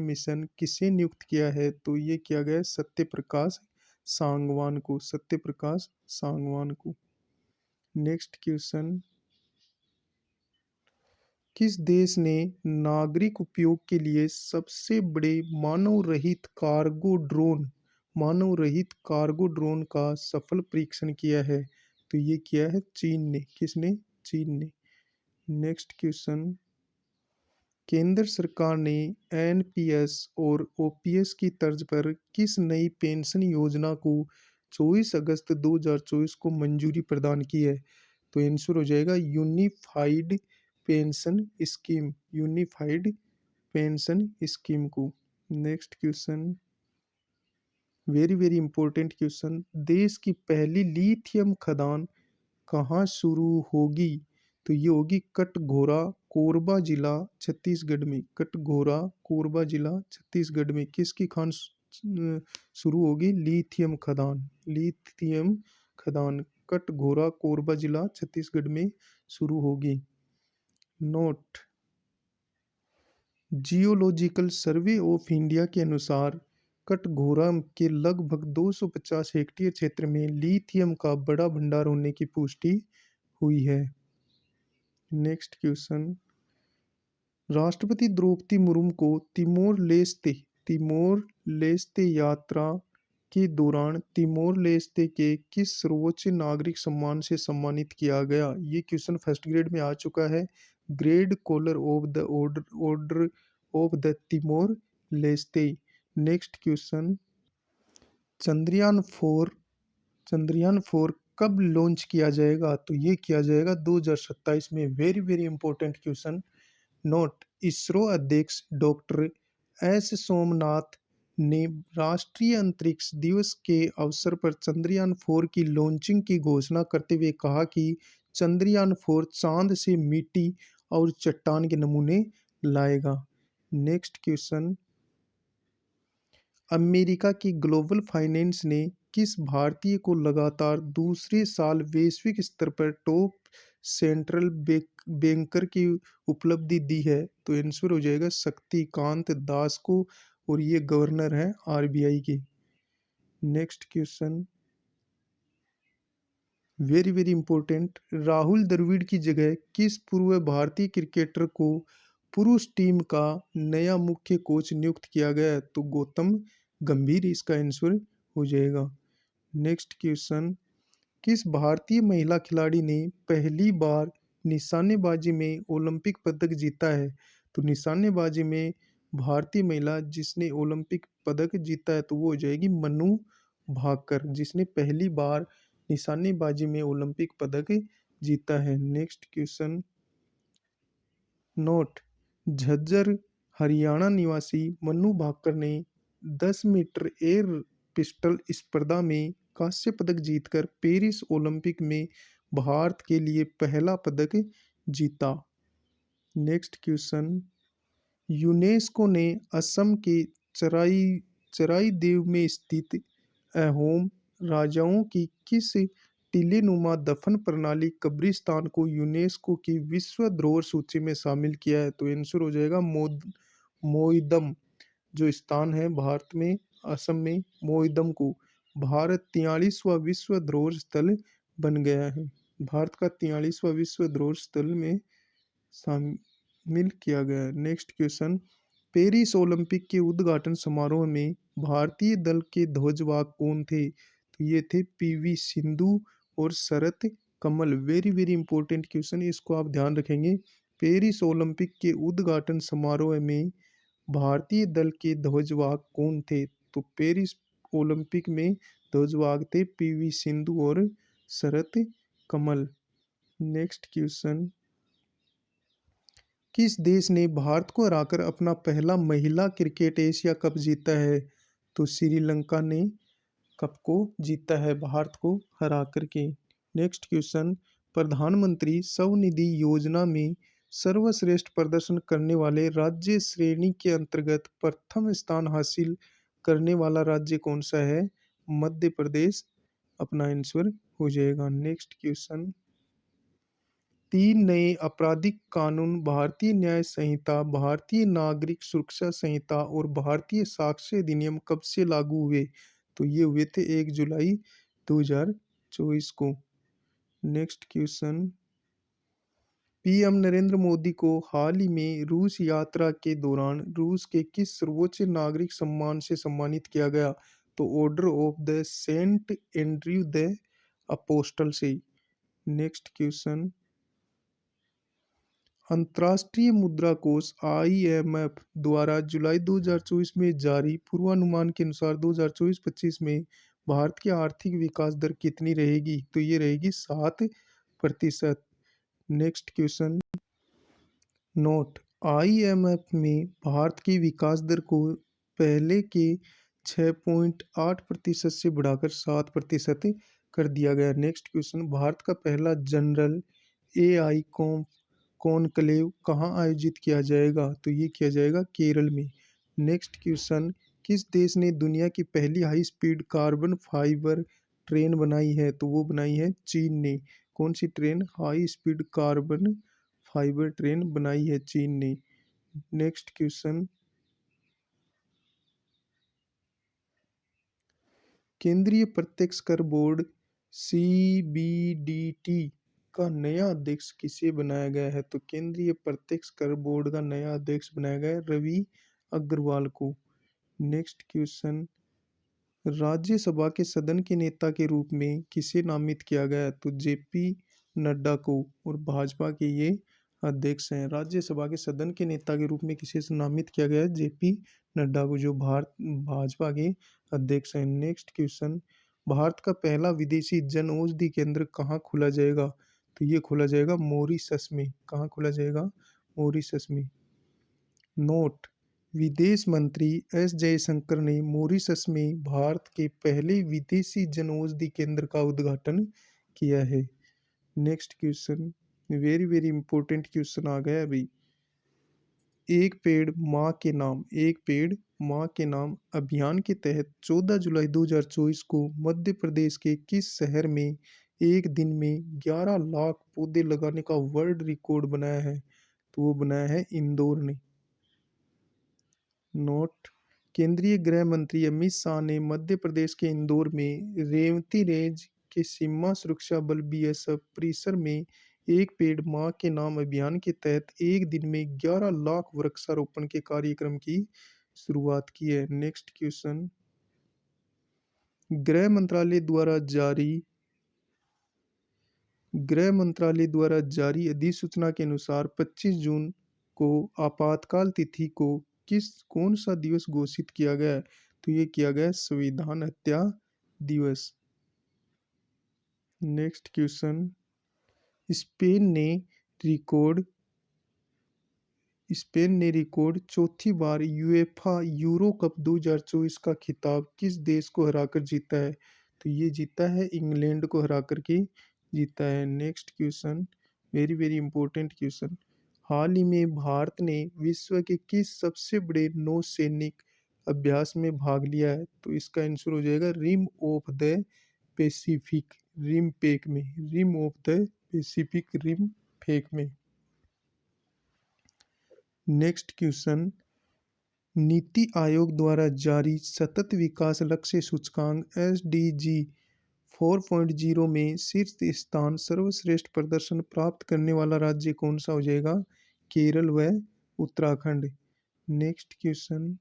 mission किसे नियुक्त किया है? तो ये किया गया सत्यप्रकाश सांगवान को। नेक्स्ट क्वेश्चन, किस देश ने नागरिक उपयोग के लिए सबसे बड़े मानव रहित कार्गो ड्रोन का सफल परीक्षण किया है? तो ये किया है चीन ने। किसने? चीन ने। नेक्स्ट क्वेश्चन, केंद्र सरकार ने एनपीएस और ओपीएस की तर्ज पर किस नई पेंशन योजना को 24 अगस्त 2024 को मंजूरी प्रदान की है? तो आंसर हो जाएगा unified pension scheme, unified pension scheme को। Next question, very very important question, देश की पहली लिथियम खदान कहाँ शुरू होगी? तो ये होगी कटघोरा, कोरबा जिला, छत्तीसगढ़ में। कटघोरा, कोरबा जिला, छत्तीसगढ़ में किसकी खान शुरू होगी? लिथियम खदान, लिथियम खदान कटघोरा, कोरबा जिला, छत्तीसगढ़ में शुरू होगी। Note, geological survey of India के अनुसार कटघोरा के लगभग 250 हेक्टेयर क्षेत्र में लिथियम का बड़ा भंडार होने की पुष्टि हुई है। नेक्स्ट क्वेश्चन, राष्ट्रपति द्रौपदी मुर्मू को तिमोर लेस्ते यात्रा के दौरान तिमोर लेस्ते के किस सर्वोच्च नागरिक सम्मान से सम्मानित किया गया? ये क्वेश्चन फर्स्ट ग्रेड में आ चुका है। Grade collar of the order of the Timor Leste. Next question, Chandrayaan 4 कब लॉन्च किया जाएगा? तो ये किया जाएगा 2027 में। Very very important question. Note, ISRO अध्यक्ष डॉक्टर एस सोमनाथ ने राष्ट्रीय अंतरिक्ष दिवस के अवसर पर चंद्रयान 4 की लॉन्चिंग की घोषणा करते हुए कहा कि चंद्रयान 4 चांद से मिट्टी और चट्टान के नमूने लाएगा। नेक्स्ट क्वेश्चन, अमेरिका की ग्लोबल फाइनेंस ने किस भारतीय को लगातार दूसरे साल वैश्विक स्तर पर टॉप सेंट्रल बैंकर की उपलब्धि दी है? तो आंसर हो जाएगा शक्तिकांत दास को, और ये गवर्नर है आरबीआई के। Next question, very very important, Rahul Dravid की जगह किस पूर्व भारतीय क्रिकेटर को पुरुष टीम का नया मुख्य कोच नियुक्त किया गया है? तो गौतम गंभीर इसका आंसर हो जाएगा। नेक्स्ट क्वेश्चन, किस भारतीय महिला खिलाड़ी ने पहली बार निशानेबाजी में ओलंपिक पदक जीता है? तो निशानेबाजी में भारतीय महिला जिसने ओलंपिक पदक जीता है तो वो हो जाएगी मनु भाकर, जिसने पहली बार निशानेबाजी में ओलंपिक पदक जीता है। Next question, note, Jhajjar Haryana निवासी मनु भाकर ने 10 मीटर एयर पिस्टल स्पर्धा में कांस्य पदक जीतकर पेरिस ओलंपिक में भारत के लिए पहला पदक जीता। नेक्स्ट क्वेश्चन, यूनेस्को ने असम के चराईदेव में स्थित अहोम राजाओं की किस टीलेनुमा दफन प्रणाली कब्रिस्तान को यूनेस्को की विश्व धरोहर सूची में शामिल किया है? तो आंसर हो जाएगा मोइदम, जो स्थान है भारत में असम में, मोइदम को भारत 43वां विश्व धरोहर स्थल बन गया है। भारत का 43वां विश्व धरोहर स्थल में शामिल किया गया है। नेक्स्ट क्वेश्चन, पेरिस ओलंपिक के उद्घाटन समारोह में भारतीय दल के ध्वजवाहक कौन थे? तो ये थे पीवी सिंधु और Sharath Kamal. Very very important question, इसको आप ध्यान रखेंगे। पेरिस ओलंपिक के उद्घाटन समारोह में भारतीय दल के ध्वजवाहक कौन थे? तो पेरिस ओलंपिक में ध्वजवाहक थे पीवी सिंधु और शरत कमल। नेक्स्ट क्वेश्चन, किस देश ने भारत को हराकर अपना पहला महिला क्रिकेट एशिया कप जीता है? तो श्रीलंका ने कप को जीता है भारत को हरा करके। नेक्स्ट क्वेश्चन, प्रधानमंत्री स्वनिधि योजना में सर्वश्रेष्ठ प्रदर्शन करने वाले राज्य श्रेणी के अंतर्गत प्रथम स्थान हासिल करने वाला राज्य कौन सा है? मध्य प्रदेश अपना आंसर हो जाएगा। नेक्स्ट क्वेश्चन, 3 नए आपराधिक कानून भारतीय न्याय संहिता, भारतीय नागरिक सुरक्षा संहिता और भारतीय साक्ष्य अधिनियम कब से लागू हुए? तो ये हुए थे 1 जुलाई 2024 को। Next question, PM Narendra Modi को हाल ही में रूस यात्रा के दौरान रूस के किस सर्वोच्च नागरिक सम्मान से सम्मानित किया गया? तो order of the saint Andrew the apostle से। नेक्स्ट क्वेश्चन, अंतर्राष्ट्रीय मुद्रा कोष IMF द्वारा जुलाई 2024 में जारी पूर्वानुमान के अनुसार 2024-25 में भारत की आर्थिक विकास दर कितनी रहेगी? तो ये रहेगी 7%। नेक्स्ट क्वेश्चन, नोट, IMF में भारत की विकास दर को पहले के 6.8% से बढ़ाकर 7% कर दिया गया। नेक्स्ट क्वेश्चन, भारत का पहला जनरल AI कॉनक्लेव कहाँ आयोजित किया जाएगा? तो ये किया जाएगा केरल में। नेक्स्ट क्वेश्चन, किस देश ने दुनिया की पहली high speed carbon fibre train बनाई है? तो वो बनाई है चीन ने। कौन सी train? High speed carbon fibre train बनाई है चीन ने। नेक्स्ट क्वेश्चन, केंद्रीय प्रत्यक्ष कर बोर्ड CBDT का नया अध्यक्ष किसे बनाया गया है? तो केंद्रीय प्रत्यक्ष कर बोर्ड का नया अध्यक्ष बनाया गया है रवि अग्रवाल को। नेक्स्ट क्वेश्चन, राज्यसभा के सदन के नेता के रूप में किसे नामित किया गया? तो JP नड्डा को, और भाजपा के ये अध्यक्ष हैं। राज्यसभा के सदन के नेता के रूप में किसे नामित किया गया है? JP नड्डा को, जो भाजपा के अध्यक्ष हैं। नेक्स्ट क्वेश्चन, भारत का पहला विदेशी जन औषधि केंद्र कहाँ खोला जाएगा? तो ये खोला जाएगा मॉरिशस में। कहाँ खोला जाएगा? मॉरिशस में। नोट, विदेश मंत्री S जयशंकर ने मॉरिशस में भारत के पहले विदेशी जनऔषधि केंद्र का उद्घाटन किया है। Next question, very very important question आ गया अभी। एक पेड़ माँ के नाम, एक पेड़ माँ के नाम अभियान के तहत 14 जुलाई 2024 को मध्य प्रदेश के किस शहर में एक दिन में 11 लाख पौधे लगाने का वर्ल्ड रिकॉर्ड बनाया है? तो वो बनाया है इंदौर ने। नोट, केंद्रीय गृह मंत्री अमित शाह ने मध्य प्रदेश के इंदौर में रेवती रेंज के सीमा सुरक्षा बल BSF परिसर में एक पेड़ माँ के नाम अभियान के तहत एक दिन में 11 लाख वृक्षारोपण के कार्यक्रम की शुरुआत की है। नेक्स्ट क्वेश्चन, गृह मंत्रालय द्वारा जारी अधिसूचना के अनुसार 25 जून को आपातकाल तिथि को कौन सा दिवस घोषित किया गया है? तो ये किया गया संविधान हत्या दिवस। नेक्स्ट क्वेश्चन, स्पेन ने रिकॉर्ड चौथी बार यूएफा यूरो कप 2024 का खिताब किस देश को हराकर जीता है? तो ये जीता है इंग्लैंड को हरा करके जीता है। Next question, very very important question, हाल ही में भारत ने विश्व के किस सबसे बड़े नौसैनिक अभ्यास में भाग लिया है? तो इसका आंसर हो जाएगा rim of the Pacific, RIMPAC में, rim of the Pacific, RIMPAC में। नेक्स्ट क्वेश्चन, नीति आयोग द्वारा जारी सतत विकास लक्ष्य सूचकांक SDG 4.0 में शीर्ष स्थान सर्वश्रेष्ठ प्रदर्शन प्राप्त करने वाला राज्य कौन सा हो जाएगा? केरल व उत्तराखंड। नेक्स्ट क्वेश्चन,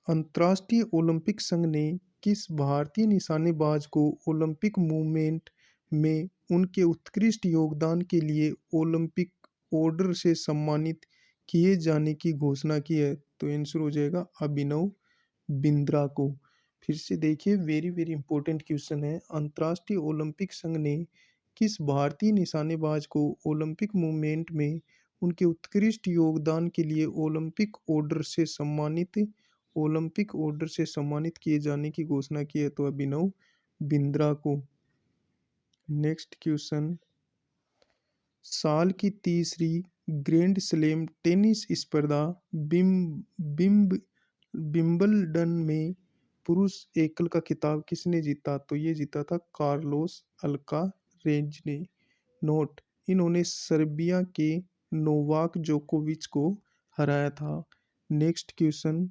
अंतर्राष्ट्रीय ओलंपिक संघ ने किस भारतीय निशानेबाज को ओलंपिक मूवमेंट में उनके उत्कृष्ट योगदान के लिए ओलंपिक ऑर्डर से सम्मानित किए जाने की घोषणा की है? तो आंसर हो जाएगा अभिनव बिंद्रा को। फिर से देखिए, वेरी वेरी इंपॉर्टेंट क्वेश्चन है। अंतर्राष्ट्रीय ओलंपिक संघ ने किस भारतीय निशानेबाज को ओलंपिक मूवमेंट में उनके उत्कृष्ट योगदान के लिए ओलंपिक ऑर्डर से सम्मानित किए जाने की घोषणा की है? तो अभिनव बिंद्रा को। नेक्स्ट क्वेश्चन, साल की तीसरी ग्रैंड स्लैम टेनिस स्पर्धा विंबलडन में पुरुष एकल का खिताब किसने जीता? तो ये जीता था कार्लोस अल्कारेज ने। नोट, इन्होंने सर्बिया के नोवाक जोकोविच को हराया था। नेक्स्ट क्वेश्चन,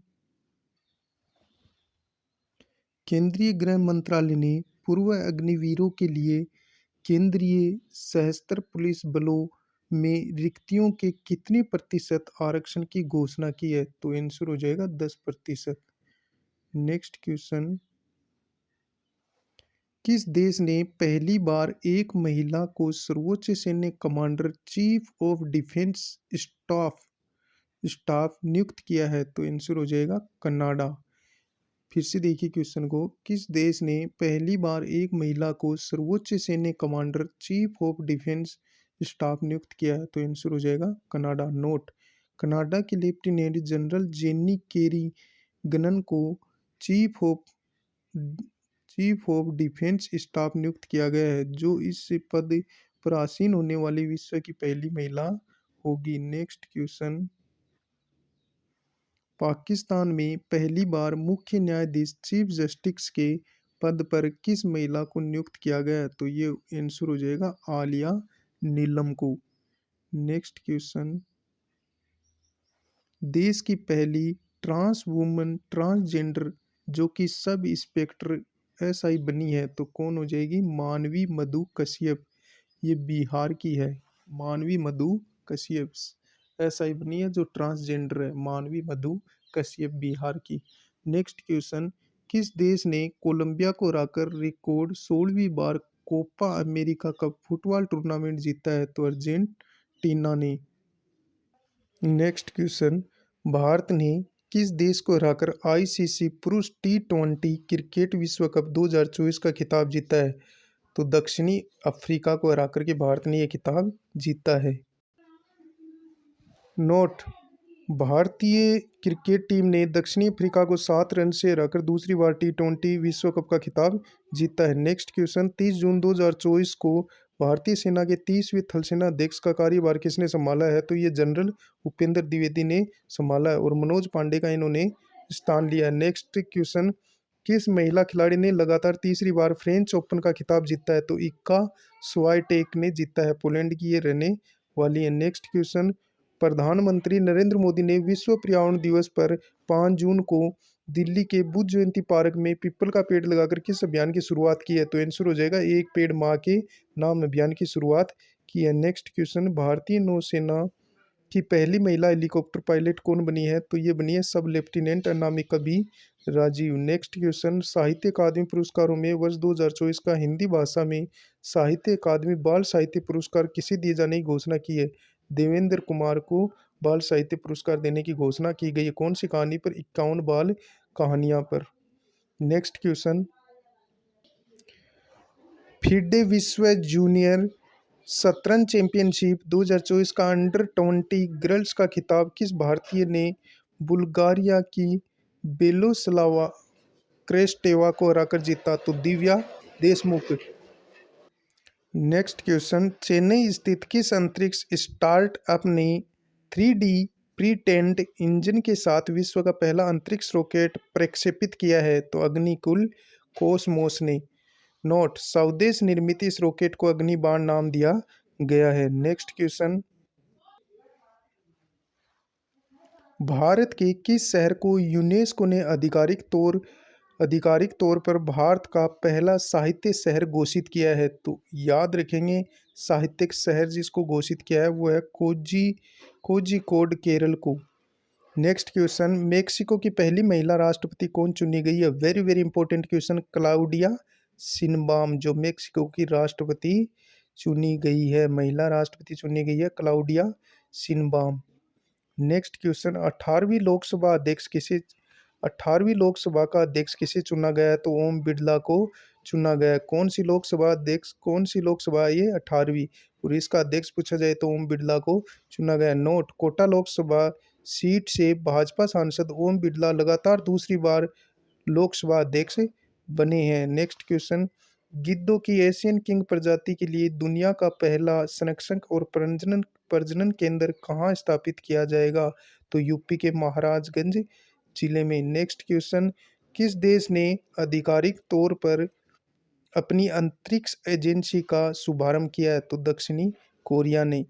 केंद्रीय गृह मंत्रालय ने पूर्व अग्निवीरों के लिए केंद्रीय सशस्त्र पुलिस बलों में रिक्तियों के कितने प्रतिशत आरक्षण की घोषणा की है? तो आंसर हो जाएगा 10%। नेक्स्ट क्वेश्चन, किस देश ने पहली बार एक महिला को सर्वोच्च सैन्य commander chief of defence staff staff नियुक्त किया है? तो आंसर हो जाएगा कनाडा। फिर से देखिए क्वेश्चन को, किस देश ने पहली बार एक महिला को सर्वोच्च सैन्य commander chief of defence staff नियुक्त किया है? तो आंसर हो जाएगा कनाडा। नोट, कनाडा के लेफ्टिनेंट जनरल जेनी केरी गनन को chief of chief of defence staff नियुक्त किया गया है, जो इस पद पर आसीन होने वाली विश्व की पहली महिला होगी। नेक्स्ट क्वेश्चन, पाकिस्तान में पहली बार मुख्य न्यायाधीश चीफ जस्टिस के पद पर किस महिला को नियुक्त किया गया है? तो ये आंसर हो जाएगा आलिया नीलम को। नेक्स्ट क्वेश्चन, देश की पहली ट्रांस वुमन ट्रांसजेंडर जो कि सब इंस्पेक्टर एसआई बनी है, तो कौन हो जाएगी? मानवी मधु कश्यप। ये बिहार की है, मानवी मधु कश्यप एसआई बनी है जो ट्रांसजेंडर है, मानवी मधु कश्यप बिहार की। नेक्स्ट क्वेश्चन, किस देश ने कोलंबिया को हराकर रिकॉर्ड 16वीं बार Copa America cup football tournament जीता है? तो अर्जेंटीना ने। नेक्स्ट क्वेश्चन, भारत ने किस देश को हराकर आईसीसी पुरुष टी20 क्रिकेट विश्व कप 2024 का खिताब जीता है? तो दक्षिणी अफ्रीका को हराकर के भारत ने यह खिताब जीता है। नोट, भारतीय क्रिकेट टीम ने दक्षिणी अफ्रीका को 7 रन से हराकर दूसरी बार टी20 विश्व कप का खिताब जीता है। नेक्स्ट क्वेश्चन, 30 जून 2024 को भारतीय सेना के 30वें थल सेना अध्यक्ष का कार्यभार किसने संभाला है? तो ये जनरल उपेंद्र द्विवेदी ने संभाला है और मनोज पांडे का इन्होंने स्थान लिया है। नेक्स्ट क्वेश्चन, किस महिला खिलाड़ी ने लगातार तीसरी बार फ्रेंच ओपन का खिताब जीता है? तो इक्का स्वाइटेक ने जीता है, पोलैंड की ये रहने वाली है। नेक्स्ट क्वेश्चन, प्रधानमंत्री नरेंद्र मोदी ने विश्व पर्यावरण दिवस पर 5 जून को दिल्ली के बुद्ध जयंती पार्क में पीपल का पेड़ लगाकर किस अभियान की शुरुआत की है? तो आंसर हो जाएगा एक पेड़ माँ के नाम अभियान की शुरुआत की है। नेक्स्ट क्वेश्चन, भारतीय नौसेना की पहली महिला हेलीकॉप्टर पायलट कौन बनी है? तो ये बनी है सब lieutenant Anamika B Rajeev. Next question, साहित्य अकादमी पुरस्कारों में वर्ष 2024 का हिंदी भाषा में साहित्य अकादमी बाल साहित्य पुरस्कार किसे दिए जाने की घोषणा की है? देवेंद्र कुमार को बाल साहित्य पुरस्कार देने की घोषणा की गई है। कौन सी कहानी पर? 51 बाल कहानियां पर। नेक्स्ट क्वेश्चन, फिडे विश्व जूनियर शतरंज चैंपियनशिप 2024 का अंडर-20 गर्ल्स का खिताब किस भारतीय ने बुल्गारिया की बेलोस्लावा क्रेस्टेवा को हराकर जीता? तो दिव्या देशमुख। नेक्स्ट क्वेश्चन, चेन्नई स्थित किस अंतरिक्ष स्टार्टअप ने 3D प्रीटेंड इंजन के साथ विश्व का पहला अंतरिक्ष रॉकेट प्रक्षेपित किया है? तो अग्निकुल कॉस्मोस ने। नोट, स्वदेश निर्मित इस रॉकेट को अग्निबाण नाम दिया गया है। नेक्स्ट क्वेश्चन, भारत के किस शहर को यूनेस्को ने आधिकारिक तौर पर भारत का पहला साहित्य शहर घोषित किया है? तो याद रखेंगे, साहित्यिक शहर जिसको घोषित किया है वो है कोझिकोड केरल को। नेक्स्ट क्वेश्चन, मेक्सिको की पहली महिला राष्ट्रपति कौन चुनी गई है? Very very important question, Claudia Sheinbaum जो मेक्सिको की राष्ट्रपति चुनी गई है, महिला राष्ट्रपति चुनी गई है क्लाउडिया शिनबाम। नेक्स्ट क्वेश्चन, 18वीं लोकसभा का अध्यक्ष किसे चुना गया है? तो ओम बिरला को चुना गया है। कौन सी लोकसभा है ये? 18वीं। और इसका अध्यक्ष पूछा जाए तो ओम बिरला को चुना गया है। नोट, कोटा लोकसभा सीट से भाजपा सांसद ओम बिरला लगातार दूसरी बार लोकसभा अध्यक्ष बने हैं। नेक्स्ट क्वेश्चन, गिद्धों की एशियन किंग प्रजाति के लिए दुनिया का पहला संरक्षण और प्रजनन केंद्र कहाँ स्थापित किया जाएगा? तो यूपी के महाराजगंज जिले में। नेक्स्ट क्वेश्चन, किस देश ने आधिकारिक तौर पर अपनी अंतरिक्ष एजेंसी का शुभारंभ किया है? तो दक्षिणी कोरिया ने।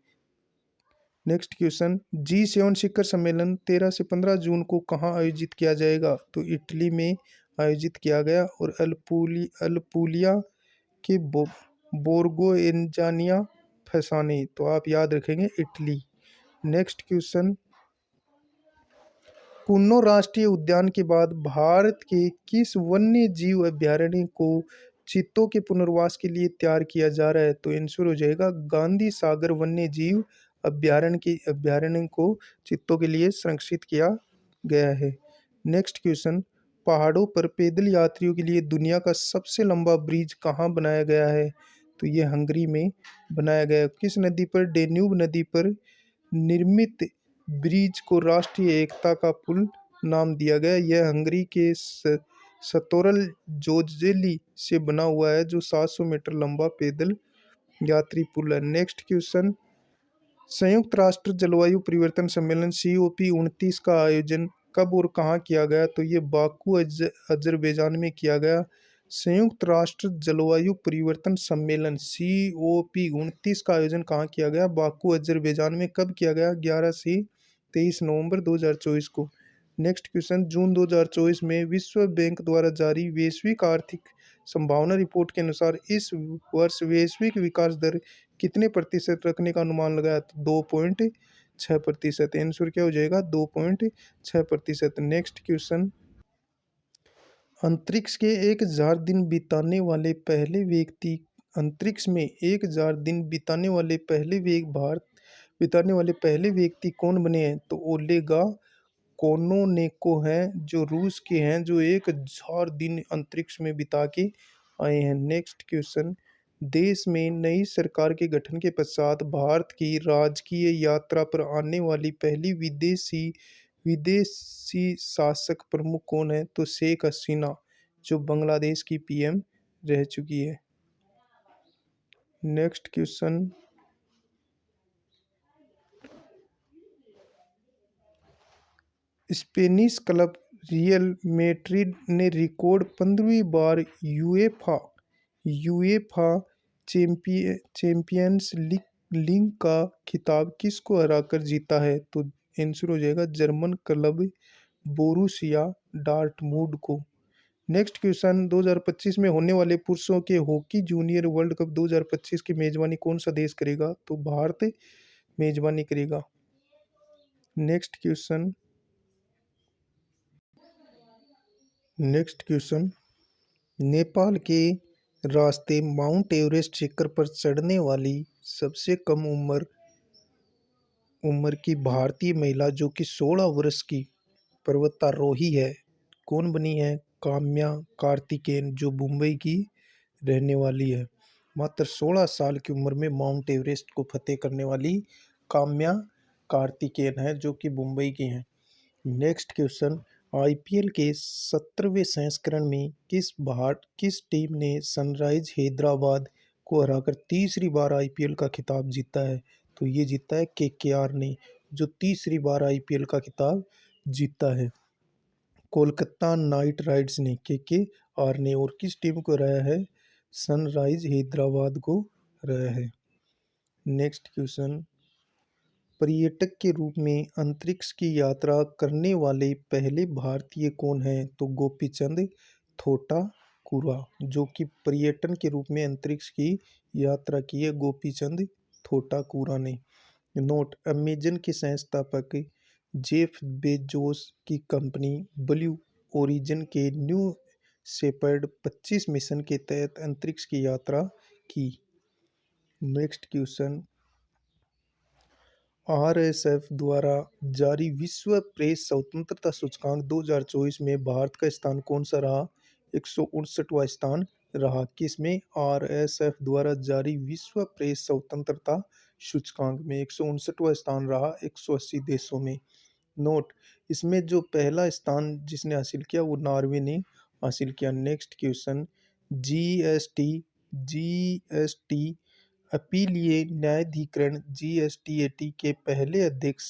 नेक्स्ट क्वेश्चन, G7 शिखर सम्मेलन 13 से 15 जून को कहाँ आयोजित किया जाएगा? तो इटली में आयोजित किया गया और अल्पुलिया के बोर्गो एंजानिया फसाने। तो आप याद रखेंगे इटली। नेक्स्ट क्वेश्चन, कुन्नो राष्ट्रीय उद्यान के बाद भारत के किस वन्य जीव अभयारण्य को चीतों के पुनर्वास के लिए तैयार किया जा रहा है? तो आंसर हो जाएगा गांधी सागर वन्य जीव अभ्यारण्य को चीतों के लिए संरक्षित किया गया है। नेक्स्ट क्वेश्चन, पहाड़ों पर पैदल यात्रियों के लिए दुनिया का सबसे लंबा ब्रिज कहाँ बनाया गया है? तो ये हंगरी में बनाया गया है। किस नदी पर? डेन्यूब नदी पर निर्मित ब्रिज को राष्ट्रीय एकता का पुल नाम दिया गया। यह हंगरी के सतोरल जोजेली से बना हुआ है, जो 700 मीटर लंबा पैदल यात्री पुल है। नेक्स्ट क्वेश्चन, संयुक्त राष्ट्र जलवायु परिवर्तन सम्मेलन COP29 का आयोजन कब और कहाँ किया गया? तो ये बाकू अजरबैजान में किया गया। संयुक्त राष्ट्र जलवायु परिवर्तन सम्मेलन COP29 का आयोजन कहाँ किया गया? बाकू अजरबैजान में। कब किया गया? 11 से 23 नवंबर 2024 को। नेक्स्ट क्वेश्चन, जून 2024 में विश्व बैंक द्वारा जारी वैश्विक आर्थिक संभावना रिपोर्ट के अनुसार इस वर्ष वैश्विक विकास दर कितने प्रतिशत रखने का अनुमान लगाया? तो 2.6%। आंसर क्या हो जाएगा? 2.6%। नेक्स्ट क्वेश्चन, अंतरिक्ष के 1000 दिन बिताने वाले पहले व्यक्ति अंतरिक्ष में 1000 दिन बिताने वाले पहले व्यक्ति कौन बने हैं? तो ओलेगा कोनोनेको हैं, जो रूस के हैं, जो 1000 दिन अंतरिक्ष में बिता के आए हैं। नेक्स्ट क्वेश्चन, देश में नई सरकार के गठन के पश्चात भारत की राजकीय यात्रा पर आने वाली पहली विदेशी विदेशी शासक प्रमुख कौन है? तो शेख हसीना, जो बांग्लादेश की PM रह चुकी है। Next question, Spanish club real Madrid ने रिकॉर्ड 15वीं बार यूएफा चैंपियंस लीग का खिताब किसको हराकर जीता है? तो आंसर हो जाएगा जर्मन क्लब बोरुसिया डॉर्टमुंड को। नेक्स्ट क्वेश्चन, 2025 में होने वाले पुरुषों के हॉकी जूनियर वर्ल्ड कप 2025 की मेजबानी कौन सा देश करेगा? तो भारत मेजबानी करेगा। नेक्स्ट क्वेश्चन, नेपाल के रास्ते माउंट एवरेस्ट शिखर पर चढ़ने वाली सबसे कम उम्र की भारतीय महिला, जो कि 16 वर्ष की पर्वतारोही है, कौन बनी है? काम्या कार्तिकेयन, जो मुंबई की रहने वाली है। मात्र 16 साल की उम्र में माउंट एवरेस्ट को फतेह करने वाली काम्या कार्तिकेयन है, जो कि मुंबई की हैं। नेक्स्ट क्वेश्चन, IPL के 17वें संस्करण में किस टीम ने सनराइज हैदराबाद को हराकर तीसरी बार IPL का खिताब जीता है? तो ये जीता है KKR ने, जो तीसरी बार IPL का खिताब जीता है। कोलकाता नाइट राइडर्स ने, KKR ने। और किस टीम को हराया है? सनराइज हैदराबाद को हराया है। नेक्स्ट क्वेश्चन, पर्यटक के रूप में अंतरिक्ष की यात्रा करने वाले पहले भारतीय कौन हैं? तो गोपीचंद थोटाकुरा, जो कि पर्यटन के रूप में अंतरिक्ष की यात्रा की है, गोपीचंद थोटाकुरा ने। नोट, अमेजन के संस्थापक जेफ बेजोस की कंपनी ब्लू ओरिजिन के न्यू शेपर्ड 25 मिशन के तहत अंतरिक्ष की यात्रा की। नेक्स्ट क्वेश्चन, RSF द्वारा जारी विश्व प्रेस स्वतंत्रता सूचकांक 2024 में भारत का स्थान कौन सा रहा? 159वां स्थान रहा। किसमें? RSF द्वारा जारी विश्व प्रेस स्वतंत्रता सूचकांक में 159वां स्थान रहा 180 देशों में। नोट, इसमें जो पहला स्थान जिसने हासिल किया वो नॉर्वे ने हासिल किया। नेक्स्ट क्वेश्चन, जीएसटी अपीलीय न्यायाधिकरण GSTAT के पहले अध्यक्ष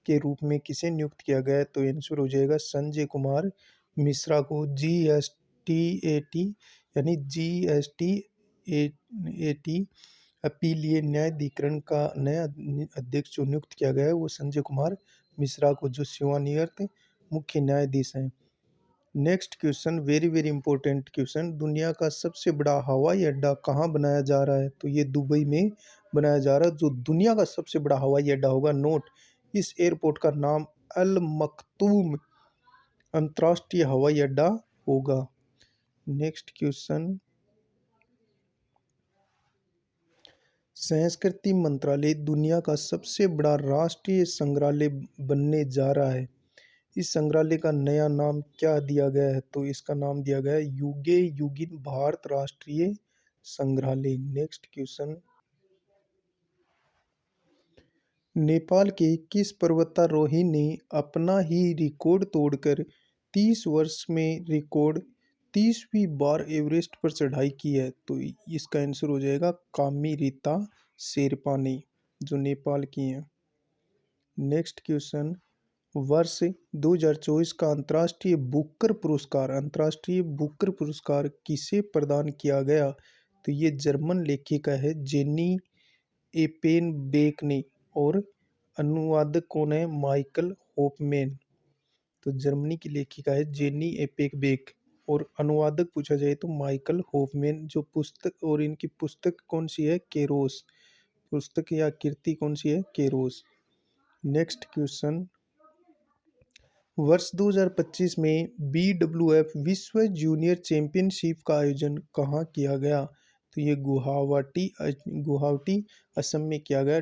के रूप में किसे नियुक्त किया गया? तो आंसर हो जाएगा संजय कुमार मिश्रा को। GSTAT यानी GSTAT अपीलीय न्यायाधिकरण का नया अध्यक्ष जो नियुक्त किया गया है वो संजय कुमार मिश्रा को, जो सेवानिवृत्त मुख्य न्यायाधीश हैं। Next question, very very important question, दुनिया का सबसे बड़ा हवाई अड्डा कहाँ बनाया जा रहा है? तो ये दुबई में बनाया जा रहा है, जो दुनिया का सबसे बड़ा हवाई अड्डा होगा। नोट, इस एयरपोर्ट का नाम अल मखतूम अंतर्राष्ट्रीय हवाई अड्डा होगा। नेक्स्ट क्वेश्चन, संस्कृति मंत्रालय दुनिया का सबसे बड़ा राष्ट्रीय संग्रहालय बनने जा रहा है। इस संग्रहालय का नया नाम क्या दिया गया है? तो इसका नाम दिया गया है युगे युगिन भारत राष्ट्रीय संग्रहालय। नेक्स्ट क्वेश्चन, नेपाल के किस पर्वतारोही ने अपना ही रिकॉर्ड तोड़कर 30 वर्ष में रिकॉर्ड 30वीं बार एवरेस्ट पर चढ़ाई की है? तो इसका आंसर हो जाएगा कामी रीता शेरपा ने, जो नेपाल की हैं। नेक्स्ट क्वेश्चन, वर्ष 2024 का अंतर्राष्ट्रीय बुकर पुरस्कार किसे प्रदान किया गया? तो ये जर्मन लेखिका है जेनी एपेनबेक ने, और अनुवादक कौन है? Michael Hofmann. तो जर्मनी की लेखिका है जेनी एपेनबेक, और अनुवादक पूछा जाए तो माइकल होफमैन। जो पुस्तक, और इनकी पुस्तक कौन सी है? केरोस। पुस्तक या कृति कौन सी है? केरोस। नेक्स्ट क्वेश्चन, वर्ष 2025 में BWF विश्व जूनियर चैंपियनशिप का आयोजन कहाँ किया गया? तो ये गुवाहाटी असम में किया गया।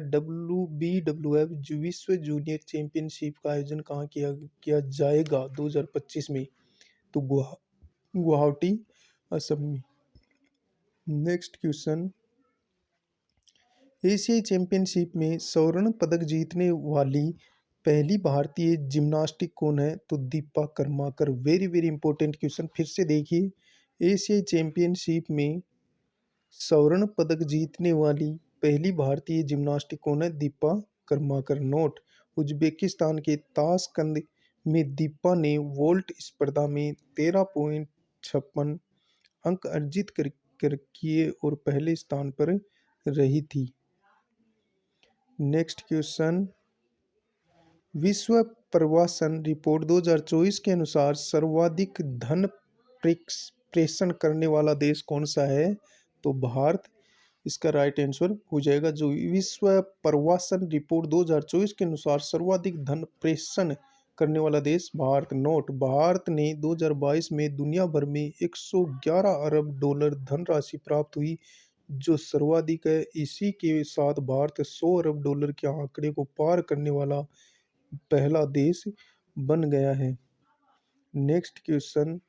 BWF विश्व जूनियर चैंपियनशिप का आयोजन कहाँ किया जाएगा 2025 में? तो गुवाहाटी असम में। नेक्स्ट क्वेश्चन, एशियाई चैंपियनशिप में स्वर्ण पदक जीतने वाली पहली भारतीय जिम्नास्टिक कौन है? तो Deepa Karmakar. Very very important question, फिर से देखिए। एशियाई चैंपियनशिप में स्वर्ण पदक जीतने वाली पहली भारतीय जिम्नास्टिक कौन है? दीपा कर्माकर। नोट, उज्बेकिस्तान के ताशकंद में दीपा ने वोल्ट स्पर्धा में 13.56 अंक अर्जित कर किए और पहले स्थान पर रही थी। नेक्स्ट क्वेश्चन, विश्व प्रवासन रिपोर्ट 2024 के अनुसार सर्वाधिक धन प्रेषण करने वाला देश कौन सा है? तो भारत इसका राइट आंसर हो जाएगा। जो विश्व प्रवासन रिपोर्ट 2024 के अनुसार सर्वाधिक धन प्रेषण करने वाला देश भारत। नोट, भारत ने 2022 में दुनिया भर में 111 अरब डॉलर धनराशि प्राप्त हुई, जो सर्वाधिक है। इसी के साथ भारत 100 अरब डॉलर के आंकड़े को पार करने वाला पहला देश बन गया है। नेक्स्ट क्वेश्चन,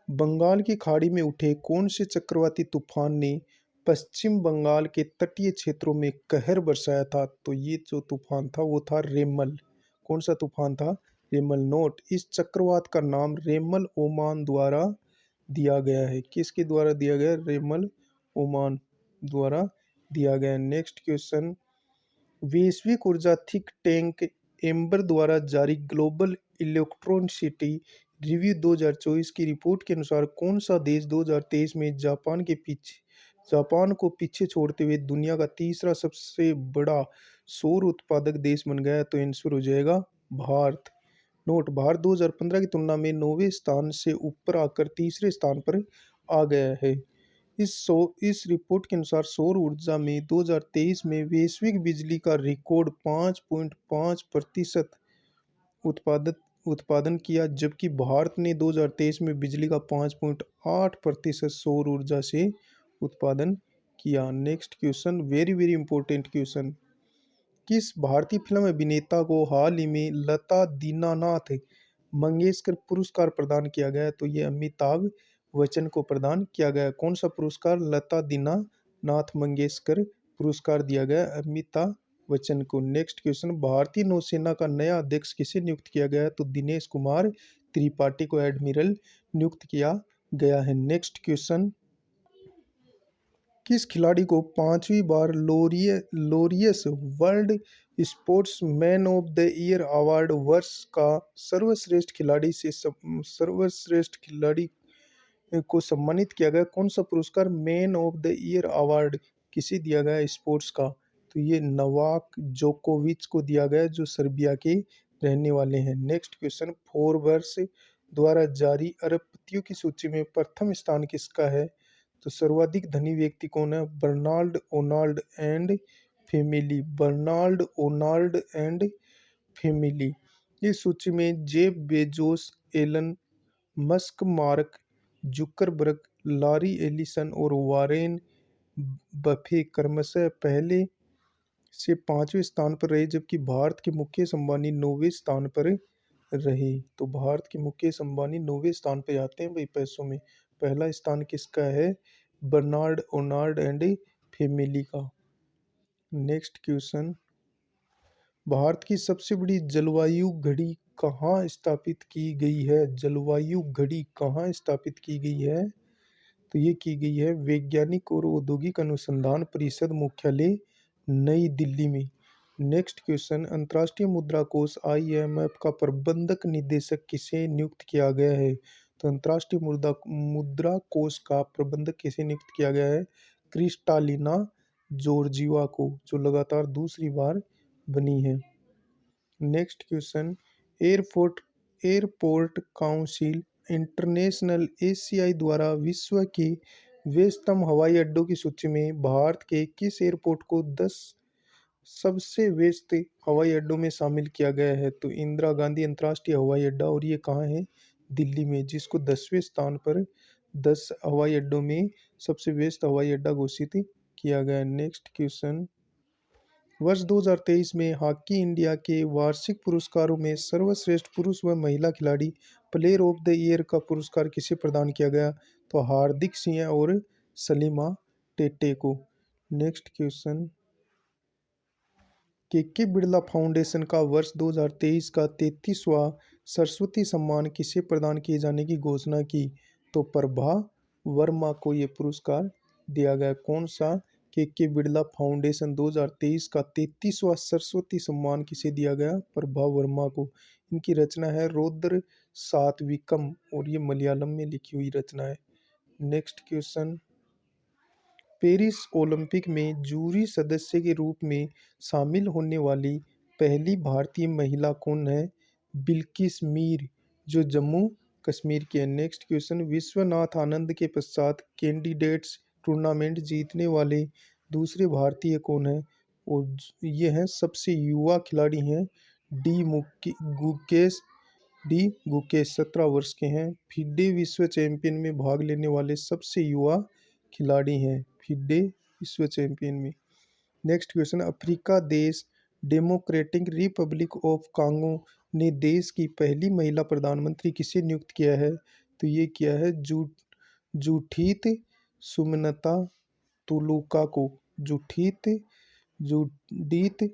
बंगाल की खाड़ी में उठे कौन से चक्रवाती तूफान ने पश्चिम बंगाल के तटीय क्षेत्रों में कहर बरसाया था? तो ये जो तूफान था वो था रेमल। कौन सा तूफान था? रेमल। नोट, इस चक्रवात का नाम रेमल ओमान द्वारा दिया गया है। किसके द्वारा दिया गया? रेमल ओमान द्वारा दिया गया। नेक्स्ट क्वेश्चन, वैश्विक ऊर्जा थिंक टैंक एम्बर द्वारा जारी ग्लोबल इलेक्ट्रॉनिसिटी रिव्यू 2024 की रिपोर्ट के अनुसार कौन सा देश 2023 में जापान को पीछे छोड़ते हुए दुनिया का तीसरा सबसे बड़ा सौर उत्पादक देश बन गया है? तो आंसर हो जाएगा भारत। नोट, भारत 2015 की तुलना में 9वें स्थान से ऊपर आकर तीसरे स्थान पर आ गया है। इस रिपोर्ट के अनुसार सौर ऊर्जा में 2023 में वैश्विक बिजली का रिकॉर्ड 5.5% उत्पादन किया, जबकि भारत ने 2023 में बिजली का 5.8% सौर ऊर्जा से उत्पादन किया। Next question, very very important question, किस भारतीय फिल्म अभिनेता को हाल ही में लता दीनानाथ मंगेशकर पुरस्कार प्रदान किया गया? तो ये अमिताभ बच्चन को प्रदान किया गया। कौन सा पुरस्कार? लता दीनानाथ मंगेशकर पुरस्कार दिया गया अमिताभ बच्चन को। नेक्स्ट क्वेश्चन, भारतीय नौसेना का नया अध्यक्ष किसे नियुक्त किया गया? तो दिनेश कुमार त्रिपाठी को एडमिरल नियुक्त किया गया है। नेक्स्ट क्वेश्चन, किस खिलाड़ी को 5वीं बार Laureus world sportsman of the year award वर्ष का सर्वश्रेष्ठ खिलाड़ी को सम्मानित किया गया? कौन सा पुरस्कार man of the year award किसे दिया गया स्पोर्ट्स का? तो ये नवाक जोकोविच को दिया गया, जो सर्बिया के रहने वाले हैं। नेक्स्ट क्वेश्चन, फोर्ब्स द्वारा जारी अरबपतियों की सूची में प्रथम स्थान किसका है? तो सर्वाधिक धनी व्यक्ति कौन है? Bernard Arnault and family. इस सूची में Jeff Bezos, Elon Musk, Mark Zuckerberg, Larry Ellison और वारेन बफे क्रमशः पहले से 5वें स्थान पर रहे, जबकि भारत के मुकेश अंबानी 9वें स्थान पर रहे। तो भारत के मुकेश अंबानी 9वें स्थान पे आते हैं भाई पैसों में। पहला स्थान किसका है? बर्नार्ड ओनार्ड एंड फैमिली का। नेक्स्ट क्वेश्चन, भारत की सबसे बड़ी जलवायु घड़ी कहाँ स्थापित की गई है? जलवायु घड़ी कहाँ स्थापित की गई है? तो ये की गई है वैज्ञानिक और औद्योगिक अनुसंधान परिषद मुख्यालय नई दिल्ली में। नेक्स्ट क्वेश्चन, अंतर्राष्ट्रीय मुद्रा कोष IMF का प्रबंधक निदेशक किसे नियुक्त किया गया है? तो अंतर्राष्ट्रीय मुद्रा कोष का प्रबंधक किसे नियुक्त किया गया है? क्रिस्टालिना जॉर्जिवा को, जो लगातार दूसरी बार बनी है। Next question, airport airport council international ACI द्वारा विश्व के व्यस्तम हवाई अड्डों की सूची में भारत के किस एयरपोर्ट को 10 सबसे व्यस्त हवाई अड्डों में शामिल किया गया है? तो इंदिरा गांधी अंतर्राष्ट्रीय हवाई अड्डा, और ये कहाँ है? दिल्ली में, जिसको 10वें स्थान पर 10 हवाई अड्डों में सबसे व्यस्त हवाई अड्डा घोषित किया गया। नेक्स्ट क्वेश्चन, वर्ष 2023 में हॉकी इंडिया के वार्षिक पुरस्कारों में सर्वश्रेष्ठ पुरुष व महिला खिलाड़ी प्लेयर ऑफ द ईयर का पुरस्कार किसे प्रदान किया गया? तो हार्दिक सिंह और सलीमा टेटे को। नेक्स्ट क्वेश्चन, के बिरला फाउंडेशन का वर्ष 2023 का 33वां सरस्वती सम्मान किसे प्रदान किए जाने की घोषणा की? तो प्रभा वर्मा को ये पुरस्कार दिया गया। कौन सा? के बिरला फाउंडेशन 2023 का 33वां सरस्वती सम्मान किसे दिया गया? प्रभा वर्मा को। इनकी रचना है रौद्र सात्विकम, और ये मलयालम में लिखी हुई रचना है। नेक्स्ट क्वेश्चन, पेरिस ओलंपिक में जूरी सदस्य के रूप में शामिल होने वाली पहली भारतीय महिला कौन है? बिल्किस मीर, जो जम्मू कश्मीर के। नेक्स्ट क्वेश्चन, विश्वनाथ आनंद के पश्चात कैंडिडेट्स टूर्नामेंट जीतने वाले दूसरे भारतीय कौन है? और ये हैं सबसे युवा खिलाड़ी हैं गुकेश गुकेश 17 वर्ष के हैं। फिडे विश्व चैंपियन में भाग लेने वाले सबसे युवा खिलाड़ी हैं फिडे विश्व चैंपियन में। नेक्स्ट क्वेश्चन, अफ्रीका देश डेमोक्रेटिक रिपब्लिक ऑफ कांगो ने देश की पहली महिला प्रधानमंत्री किसे नियुक्त किया है? तो ये किया है जूठीत सुमनता तुलुका को। जूडीत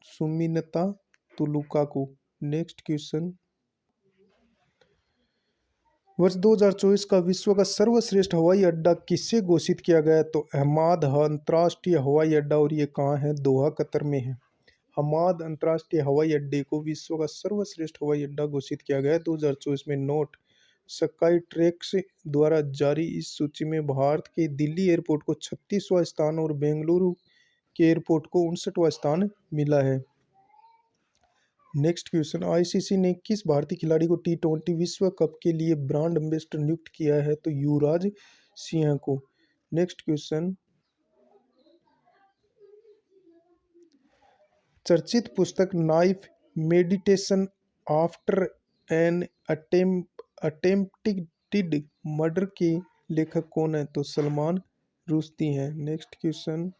सुमिनता तुलुका को। नेक्स्ट क्वेश्चन, वर्ष 2024 का विश्व का सर्वश्रेष्ठ हवाई अड्डा किससे घोषित किया गया? तो हमाद अंतर्राष्ट्रीय हवाई अड्डा, और ये कहाँ है? दोहा कतर में है। हमाद अंतर्राष्ट्रीय हवाई अड्डे को विश्व का सर्वश्रेष्ठ हवाई अड्डा घोषित किया गया 2024 में। नोट, स्काई ट्रैक्स द्वारा जारी इस सूची में भारत के दिल्ली एयरपोर्ट को 36वां स्थान और बेंगलुरु के एयरपोर्ट को 59वां स्थान मिला है। नेक्स्ट क्वेश्चन, ICC ने किस भारतीय खिलाड़ी को T20 विश्व कप के लिए ब्रांड एम्बेसडर नियुक्त किया है? तो युवराज सिंह को। नेक्स्ट क्वेश्चन, चर्चित पुस्तक knife meditation after an attempted murder के लेखक कौन है? तो सलमान रुश्दी हैं। नेक्स्ट क्वेश्चन,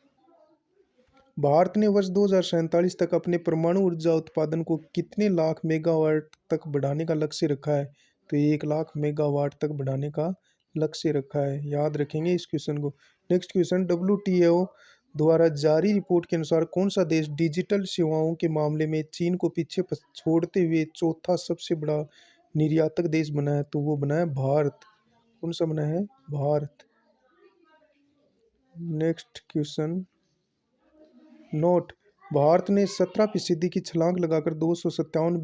भारत ने वर्ष 2047 तक अपने परमाणु ऊर्जा उत्पादन को कितने लाख मेगावाट तक बढ़ाने का लक्ष्य रखा है? तो 1 लाख मेगावाट तक बढ़ाने का लक्ष्य रखा है। याद रखेंगे इस क्वेश्चन को। नेक्स्ट क्वेश्चन, WTO द्वारा जारी रिपोर्ट के अनुसार कौन सा देश डिजिटल सेवाओं के मामले में चीन को पीछे छोड़ते हुए चौथा सबसे बड़ा निर्यातक देश बना है? तो वो बना है भारत। कौन सा बना है? Bharat. Next question, note, Bharat ने 17% की छलांग लगाकर 257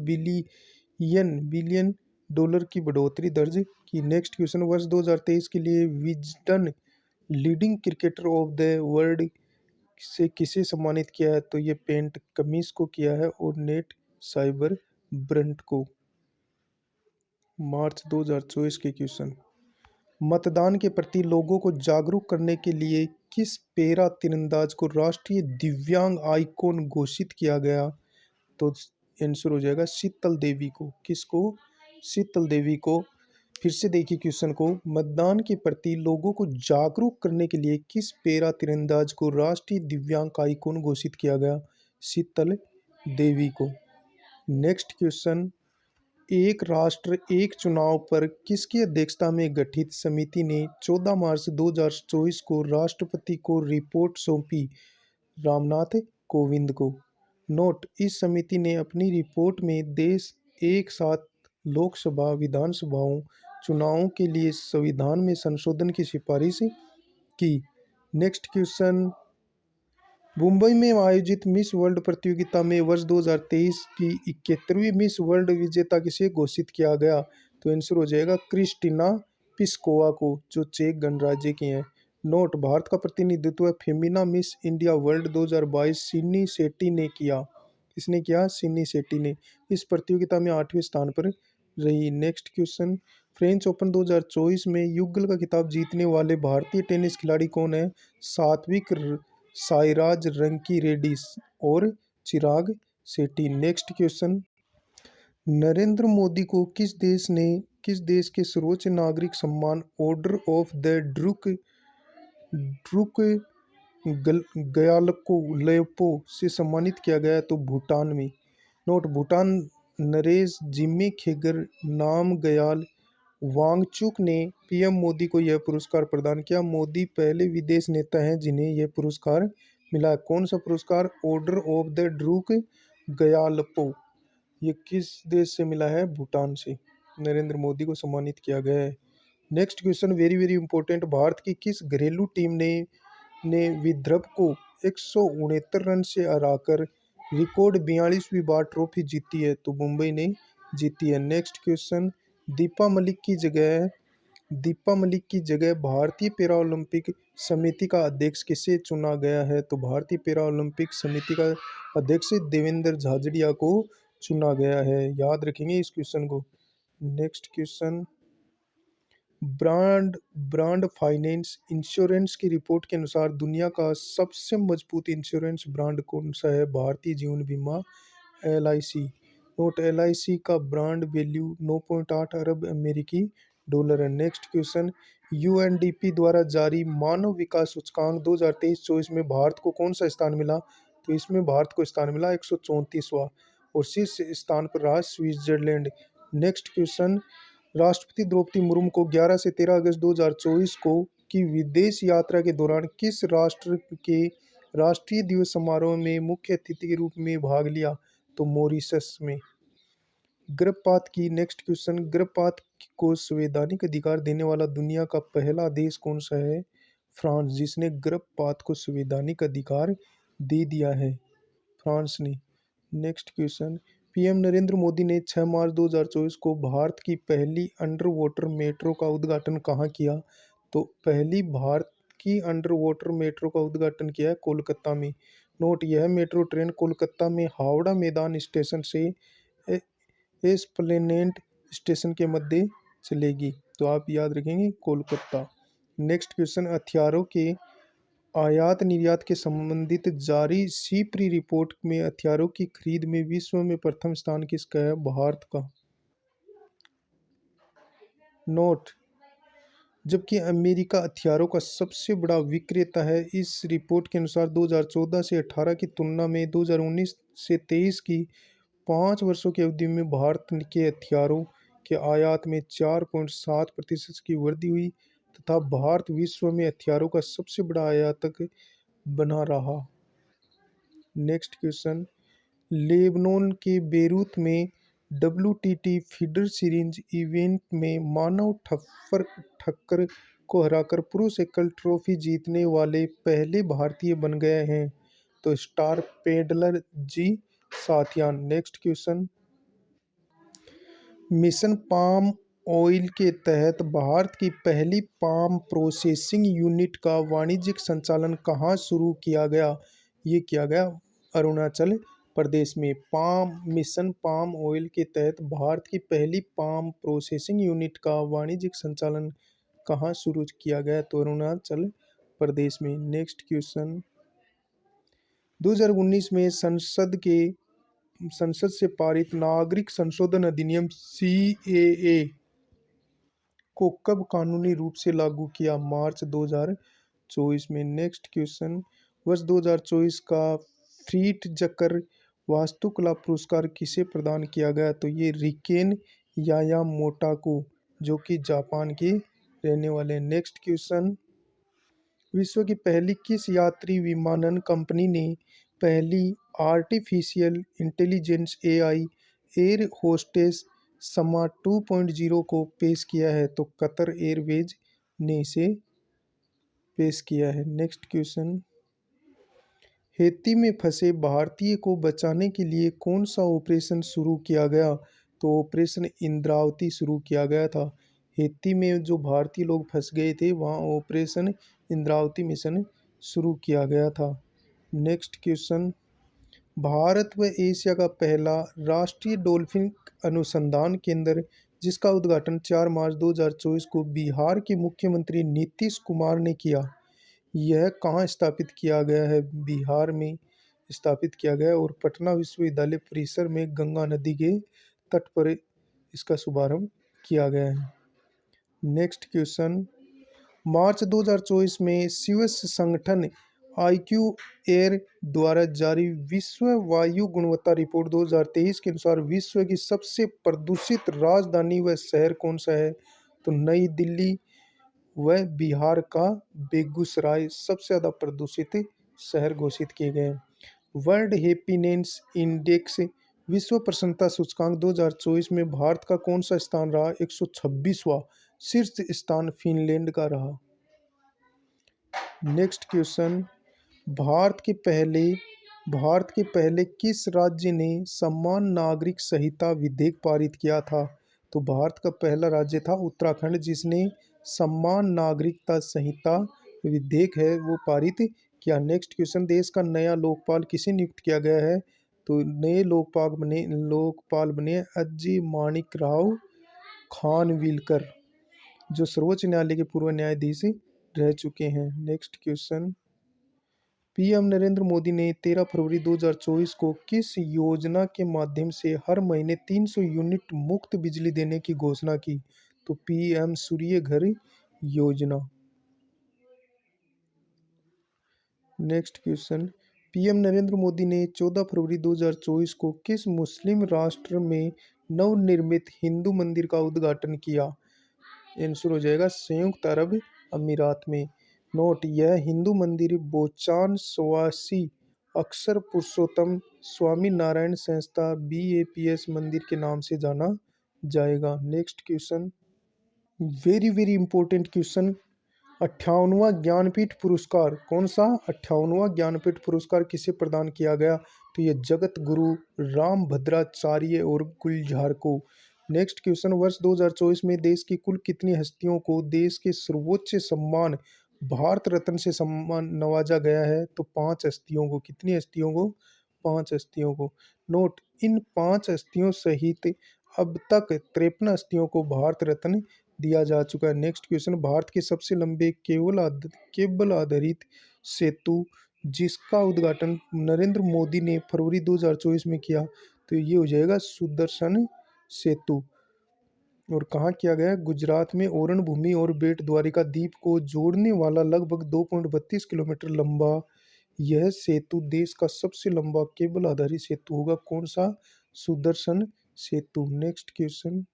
बिलियन डॉलर की बढ़ोतरी दर्ज की। नेक्स्ट क्वेश्चन, वर्ष 2023 के लिए Wisden leading cricketer of the world से किसे सम्मानित किया है? तो ये पेंट कमिंस को किया है, और नेट साइबर ब्रंट को। मार्च 2024 के क्वेश्चन, मतदान के प्रति लोगों को जागरूक करने के लिए किस पैरा तीरंदाज को राष्ट्रीय दिव्यांग आइकॉन घोषित किया गया? तो आंसर हो जाएगा शीतल देवी को। किसको? शीतल देवी को फिर से देखिए क्वेश्चन को। मतदान के प्रति लोगों को जागरूक करने के लिए किस पेरा तीरंदाज को राष्ट्रीय दिव्यांग आइकॉन घोषित किया गया? शीतल देवी को। नेक्स्ट क्वेश्चन, एक राष्ट्र एक चुनाव पर किसकी अध्यक्षता में गठित समिति ने 14 मार्च 2024 को राष्ट्रपति को रिपोर्ट सौंपी? रामनाथ कोविंद को। नोट, इस समिति ने अपनी रिपोर्ट में देश एक साथ लोकसभा विधानसभाओं चुनावों के लिए संविधान में संशोधन की सिफारिश की। नेक्स्ट क्वेश्चन, मुंबई में आयोजित मिस वर्ल्ड प्रतियोगिता में वर्ष 2023 की 71वीं मिस वर्ल्ड विजेता किसे घोषित किया गया? तो आंसर हो जाएगा क्रिस्टिना पिस्कोवा को, जो चेक गणराज्य की हैं। नोट, भारत का प्रतिनिधित्व Femina Miss India World 2022 Sini Shetty ने किया। किसने किया? सिन्नी शेट्टी ने। इस प्रतियोगिता में 8वें स्थान पर रही। नेक्स्ट क्वेश्चन, फ्रेंच ओपन 2024 में युगल का खिताब जीतने वाले भारतीय टेनिस खिलाड़ी कौन है? सात्विक साईराज रंकी रेड्डी और चिराग शेट्टी। नेक्स्ट क्वेश्चन, नरेंद्र मोदी को किस देश के सर्वोच्च नागरिक सम्मान ऑर्डर ऑफ द ड्रूक गयालको लेपो से सम्मानित किया गया? तो भूटान में। नोट, भूटान नरेश जिम्मे खेगर नामग्याल वांगचुक ने पीएम मोदी को यह पुरस्कार प्रदान किया। मोदी पहले विदेश नेता हैं जिन्हें यह पुरस्कार मिला है। कौन सा पुरस्कार? Order of the Druk Gyalpo. ये किस देश से मिला है? भूटान से नरेंद्र मोदी को सम्मानित किया गया है। Next question, very very important, Bharat की किस घरेलू टीम ने विदर्भ को 169 रन से हराकर रिकॉर्ड 42वीं बार ट्रॉफी जीती है? तो मुंबई ने जीती है। नेक्स्ट क्वेश्चन, दीपा मलिक की जगह भारतीय पैरा ओलंपिक समिति का अध्यक्ष किसे चुना गया है? तो भारतीय पैरा ओलंपिक समिति का अध्यक्ष देवेंद्र झाझड़िया को चुना गया है। याद रखेंगे इस क्वेश्चन को। Next question, brand finance insurance की रिपोर्ट के अनुसार दुनिया का सबसे मजबूत इंश्योरेंस ब्रांड कौन सा है? भारतीय जीवन बीमा LIC। नोट, LIC का ब्रांड वैल्यू 9.8 अरब अमेरिकी डॉलर है। नेक्स्ट क्वेश्चन, UNDP द्वारा जारी मानव विकास सूचकांक 2023-24 में भारत को कौन सा स्थान मिला? तो इसमें भारत को स्थान मिला 134वां और शीर्ष स्थान पर रहा स्विट्जरलैंड। नेक्स्ट क्वेश्चन, राष्ट्रपति द्रौपदी मुर्मू को 11 से 13 अगस्त 2024 को की विदेश यात्रा के दौरान किस राष्ट्र के राष्ट्रीय दिवस समारोह में मुख्य अतिथि के रूप में भाग लिया? तो मॉरिशस में। गर्भपात की। नेक्स्ट क्वेश्चन, गर्भपात को संवैधानिक अधिकार देने वाला दुनिया का पहला देश कौन सा है? फ्रांस, जिसने गर्भपात को संवैधानिक अधिकार दे दिया है, फ्रांस ने। Next question, PM Narendra Modi ने 6 मार्च 2024 को भारत की पहली अंडर वाटर मेट्रो का उद्घाटन कहाँ किया? तो पहली भारत की अंडर वाटर मेट्रो का उद्घाटन किया है कोलकाता में। नोट, यह मेट्रो ट्रेन कोलकाता में हावड़ा मैदान स्टेशन से एस्प्लेनेड स्टेशन के मध्य चलेगी। तो आप याद रखेंगे कोलकाता। नेक्स्ट क्वेश्चन, हथियारों के आयात निर्यात के संबंधित जारी सीप्री रिपोर्ट में हथियारों की खरीद में विश्व में प्रथम स्थान किसका है? भारत का। नोट, जबकि अमेरिका हथियारों का सबसे बड़ा विक्रेता है। इस रिपोर्ट के अनुसार 2014 से 18 की तुलना में 2019 से 23 की 5 वर्षों की अवधि में भारत के हथियारों के आयात में 4.7% की वृद्धि हुई तथा भारत विश्व में हथियारों का सबसे बड़ा आयातक बना रहा। नेक्स्ट क्वेश्चन, लेबनान के बेरूत में WTT फीडर सीरीज इवेंट में मानव ठक्कर को हराकर पुरुष एकल ट्रॉफी जीतने वाले पहले भारतीय बन गए हैं? तो star paddler G Sathiyan. Next question, mission palm oil के तहत भारत की पहली पाम प्रोसेसिंग यूनिट का वाणिज्यिक संचालन कहाँ शुरू किया गया? ये किया गया अरुणाचल प्रदेश में। मिशन पाम ऑयल के तहत भारत की पहली पाम प्रोसेसिंग यूनिट का वाणिज्यिक संचालन कहाँ शुरू किया गया? तो अरुणाचल प्रदेश में। नेक्स्ट क्वेश्चन, 2019 में संसद से पारित नागरिक संशोधन अधिनियम CAA को कब कानूनी रूप से लागू किया? मार्च 2024 में। नेक्स्ट क्वेश्चन, वर्ष 2024 का फ्रीट जकर वास्तुकला पुरस्कार किसे प्रदान किया गया? तो ये रिकेन यामामोटो को, जो कि जापान के रहने वाले हैं। नेक्स्ट क्वेश्चन, विश्व की पहली किस यात्री विमानन कंपनी ने पहली artificial intelligence AI air hostess समा 2.0 को पेश किया है? तो कतर एयरवेज ने इसे पेश किया है। नेक्स्ट क्वेश्चन, हैती में फंसे भारतीय को बचाने के लिए कौन सा ऑपरेशन शुरू किया गया? तो ऑपरेशन इंद्रावती शुरू किया गया था। हैती में जो भारतीय लोग फंस गए थे, वहाँ ऑपरेशन इंद्रावती मिशन शुरू किया गया था। नेक्स्ट क्वेश्चन, भारत व एशिया का पहला राष्ट्रीय डॉल्फिन अनुसंधान केंद्र, जिसका उद्घाटन 4 मार्च 2024 को बिहार के मुख्यमंत्री नीतीश कुमार ने किया, यह कहाँ स्थापित किया गया है? बिहार में स्थापित किया गया है और पटना विश्वविद्यालय परिसर में गंगा नदी के तट पर इसका शुभारंभ किया गया है। नेक्स्ट क्वेश्चन, मार्च 2024 में स्विस संगठन आईक्यू एयर द्वारा जारी विश्व वायु गुणवत्ता रिपोर्ट 2023 के अनुसार विश्व की सबसे प्रदूषित राजधानी व शहर कौन सा है? तो नई दिल्ली व बिहार का बेगूसराय सबसे ज़्यादा प्रदूषित शहर घोषित किए गए हैं। वर्ल्ड हैप्पीनेस इंडेक्स विश्व प्रसन्नता सूचकांक 2024 में भारत का कौन सा स्थान रहा? 126वां। शीर्ष स्थान फिनलैंड का रहा। नेक्स्ट क्वेश्चन, भारत के पहले किस राज्य ने समान नागरिक संहिता विधेयक पारित किया था? तो भारत का पहला राज्य था उत्तराखंड, जिसने समान नागरिकता संहिता विधेयक है वो पारित किया। नेक्स्ट क्वेश्चन, देश का नया लोकपाल किसे नियुक्त किया गया है? तो नए लोकपाल बने अजय माणिक राव खानविलकर, जो सर्वोच्च न्यायालय के पूर्व न्यायाधीश रह चुके हैं। Next question, PM Narendra Modi ने 13 फरवरी 2024 को किस योजना के माध्यम से हर महीने 300 यूनिट मुफ्त बिजली देने की घोषणा की? तो पीएम सूर्य घर योजना। Next question, PM Narendra Modi ने 14 फरवरी 2024 को किस मुस्लिम राष्ट्र में नवनिर्मित हिंदू मंदिर का उद्घाटन किया? आंसर हो जाएगा संयुक्त अरब अमीरात में। नोट, यह हिंदू मंदिर बोचान स्वासी अक्षर पुरुषोत्तम स्वामी नारायण संस्था बीएपीएस मंदिर के नाम से जाना जाएगा। Next question, very very important question, 58वां ज्ञानपीठ पुरस्कार कौन सा? 58वां ज्ञानपीठ पुरस्कार किसे प्रदान किया गया? तो ये जगत गुरु रामभद्राचार्य और गुलजार को। नेक्स्ट क्वेश्चन, वर्ष 2024 में देश की कुल कितनी हस्तियों को देश के सर्वोच्च सम्मान भारत रत्न से सम्मान नवाजा गया है? तो 5 हस्तियों को। कितनी हस्तियों को? 5 हस्तियों को। नोट, इन 5 हस्तियों सहित अब तक 53 हस्तियों को भारत रत्न दिया जा चुका है। नेक्स्ट क्वेश्चन, भारत के सबसे लंबे केबल आधारित सेतु, जिसका उद्घाटन नरेंद्र मोदी ने फरवरी 2024 में किया, तो ये हो जाएगा सुदर्शन सेतु। और कहाँ किया गया? गुजरात में ओरण भूमि और बेट द्वारिका द्वीप को जोड़ने वाला लगभग 2.32 किलोमीटर लंबा यह सेतु देश का सबसे लंबा केबल आधारित सेतु होगा। कौन सा? सुदर्शन सेतु। नेक्स्ट क्वेश्चन,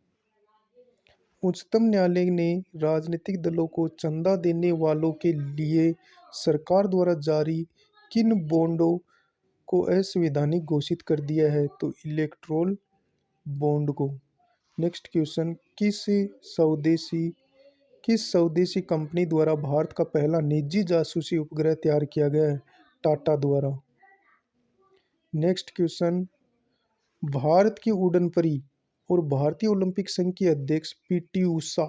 उच्चतम न्यायालय ने राजनीतिक दलों को चंदा देने वालों के लिए सरकार द्वारा जारी किन बॉन्डों को असंवैधानिक घोषित कर दिया है? तो इलेक्टोरल बॉन्ड को। नेक्स्ट क्वेश्चन, किस स्वदेशी कंपनी द्वारा भारत का पहला निजी जासूसी उपग्रह तैयार किया गया है? टाटा द्वारा। नेक्स्ट क्वेश्चन, भारत की उड़न परी और भारतीय ओलंपिक संघ की अध्यक्ष पीटी उषा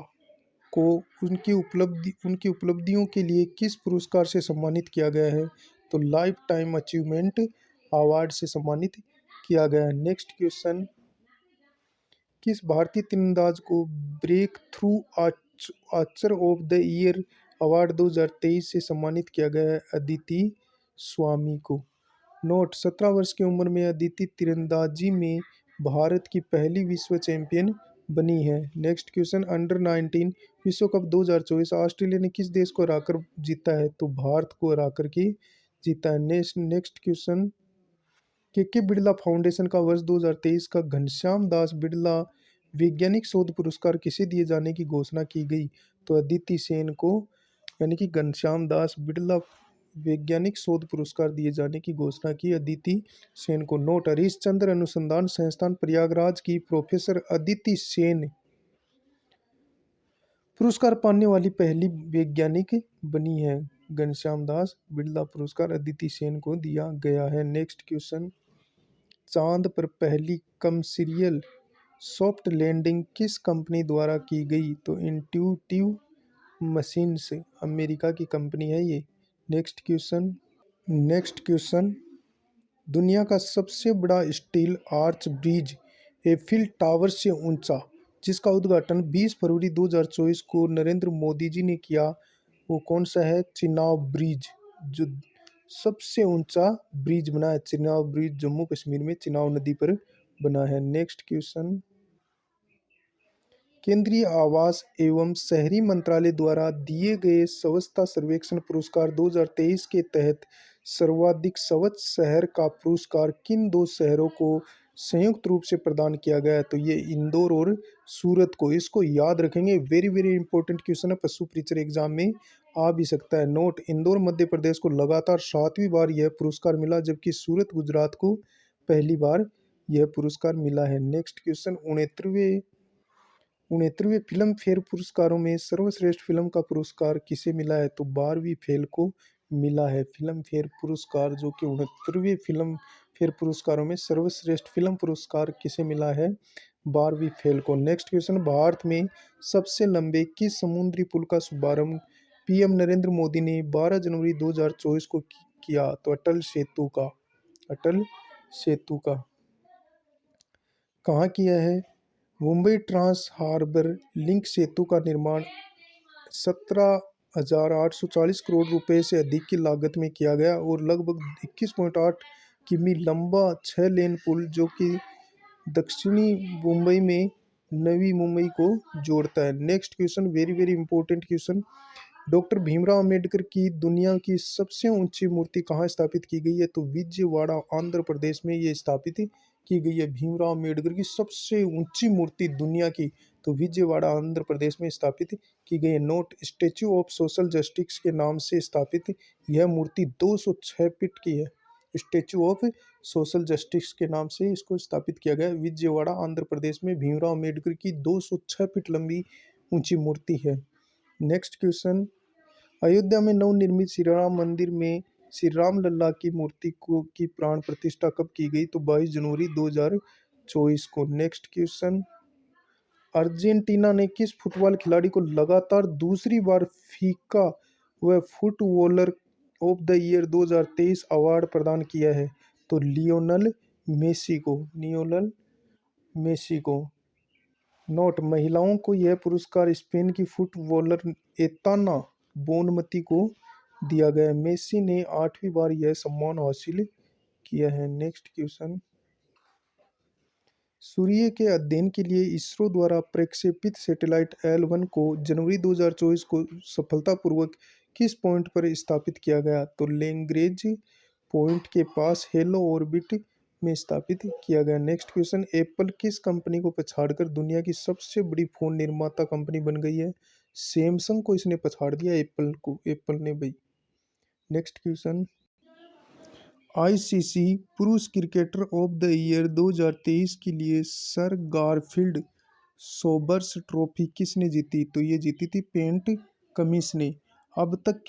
को उनकी उपलब्धियों के लिए किस पुरस्कार से सम्मानित किया गया है? तो लाइफ टाइम अचीवमेंट अवार्ड से सम्मानित किया गया है। नेक्स्ट क्वेश्चन, किस भारतीय तीरंदाज को breakthrough archer of the year award 2023 से सम्मानित किया गया है? अदिति स्वामी को। नोट, 17 वर्ष की उम्र में अदिति तीरंदाजी में भारत की पहली विश्व चैंपियन बनी है। नेक्स्ट क्वेश्चन, अंडर 19 विश्व कप 2024 ऑस्ट्रेलिया ने किस देश को हराकर जीता है? तो भारत को हराकर के जीता है। नेक्स्ट क्वेश्चन, के बिड़ला फाउंडेशन का वर्ष 2023 का घनश्याम दास बिड़ला वैज्ञानिक शोध पुरस्कार किसे दिए जाने की घोषणा की गई? तो अदिति सेन को, यानी कि घनश्याम दास बिड़ला वैज्ञानिक शोध पुरस्कार दिए जाने की घोषणा की अदिति सेन को। नोट, हरीशचंद्र अनुसंधान संस्थान प्रयागराज की प्रोफेसर अदिति सेन पुरस्कार पाने वाली पहली वैज्ञानिक बनी है। घनश्याम दास बिड़ला पुरस्कार अदिति सेन को दिया गया है। नेक्स्ट क्वेश्चन, चांद पर पहली कमर्शियल सॉफ्ट लैंडिंग किस कंपनी द्वारा की गई? तो इंट्यूटिव मशीन्स अमेरिका की कंपनी है ये। नेक्स्ट क्वेश्चन, दुनिया का सबसे बड़ा steel arch bridge Eiffel tower से ऊंचा, जिसका उद्घाटन 20 फरवरी 2024 को नरेंद्र मोदी जी ने किया, वो कौन सा है? चिनाब ब्रिज। जो सबसे ऊंचा ब्रिज बना है चिनाब ब्रिज, जम्मू कश्मीर में चिनाब नदी पर बना है। नेक्स्ट क्वेश्चन, केंद्रीय आवास एवं शहरी मंत्रालय द्वारा दिए गए स्वच्छता सर्वेक्षण पुरस्कार 2023 के तहत सर्वाधिक स्वच्छ शहर का पुरस्कार किन दो शहरों को संयुक्त रूप से प्रदान किया गया? तो ये इंदौर और सूरत को। इसको याद रखेंगे, वेरी वेरी इंपॉर्टेंट क्वेश्चन है, पशु परीक्षण एग्जाम में आ भी सकता है। नोट, इंदौर मध्य प्रदेश को लगातार 7वीं बार यह पुरस्कार मिला, जबकि सूरत गुजरात को पहली बार यह पुरस्कार मिला है। नेक्स्ट क्वेश्चन, 69वें फिल्म फेयर पुरस्कारों में सर्वश्रेष्ठ फिल्म का पुरस्कार किसे मिला है? तो 12वीं फेल को मिला है फिल्म फेयर पुरस्कार, जो कि 69वें फिल्म फेयर पुरस्कारों में सर्वश्रेष्ठ फिल्म पुरस्कार किसे मिला है? 12वीं फेल को। नेक्स्ट क्वेश्चन, भारत में सबसे लंबे किस समुद्री पुल का शुभारंभ पीएम नरेंद्र मोदी ने 12 जनवरी 2024 को किया? तो अटल सेतु का। अटल सेतु का कहाँ किया है? मुंबई ट्रांस हार्बर लिंक सेतु का निर्माण 17,840 करोड़ रुपए से अधिक की लागत में किया गया और लगभग 21.8 किमी लंबा 6 लेन पुल, जो कि दक्षिणी मुंबई में नवी मुंबई को जोड़ता है। Next question, very very important question, doctor Bhimrao Ambedkar की दुनिया की सबसे ऊंची मूर्ति कहाँ स्थापित की गई है? तो विजयवाड़ा आंध्र प्रदेश में ये स्थापित की गई है। भीमराव अंबेडकर की सबसे ऊंची मूर्ति दुनिया की, तो विजयवाड़ा आंध्र प्रदेश में स्थापित की गई है। Note, statue of social justice के नाम से स्थापित यह मूर्ति 206 फीट की है। स्टैच्यू ऑफ सोशल जस्टिस के नाम से इसको स्थापित किया गया। विजयवाड़ा आंध्र प्रदेश में भीमराव अंबेडकर की 206 फीट लंबी ऊंची मूर्ति है। नेक्स्ट क्वेश्चन, अयोध्या में नवनिर्मित श्री राम मंदिर में श्री राम लल्ला की मूर्ति को की प्राण प्रतिष्ठा कब की गई? तो 22 जनवरी 2024 को। नेक्स्ट क्वेश्चन, अर्जेंटीना ने किस फुटबॉल खिलाड़ी को लगातार दूसरी बार फीफा व footballer of the year 2023 award प्रदान किया है? तो लियोनल मेसी को। लियोनल मेसी को। नोट, महिलाओं को यह पुरस्कार स्पेन की फुटबॉलर एताना बोनमती को दिया गया। मेसी ने 8वीं बार यह सम्मान हासिल किया है। नेक्स्ट क्वेश्चन, सूर्य के अध्ययन के लिए इसरो द्वारा प्रक्षेपित सैटेलाइट L1 को जनवरी 2024 को सफलतापूर्वक किस पॉइंट पर स्थापित किया गया? तो लैग्रेंज पॉइंट के पास हेलो ऑर्बिट में स्थापित किया गया। नेक्स्ट क्वेश्चन, एप्पल किस कंपनी को पछाड़कर दुनिया की सबसे बड़ी फोन निर्माता कंपनी बन गई है? सैमसंग को इसने पछाड़ दिया, एप्पल ने भाई। नेक्स्ट क्वेश्चन, आईसीसी पुरुष क्रिकेटर ऑफ द ईयर 2023 के लिए सर गारफील्ड सोबर्स ट्रॉफी किसने जीती? तो ये जीती थी पेट कमिंस ने। अब तक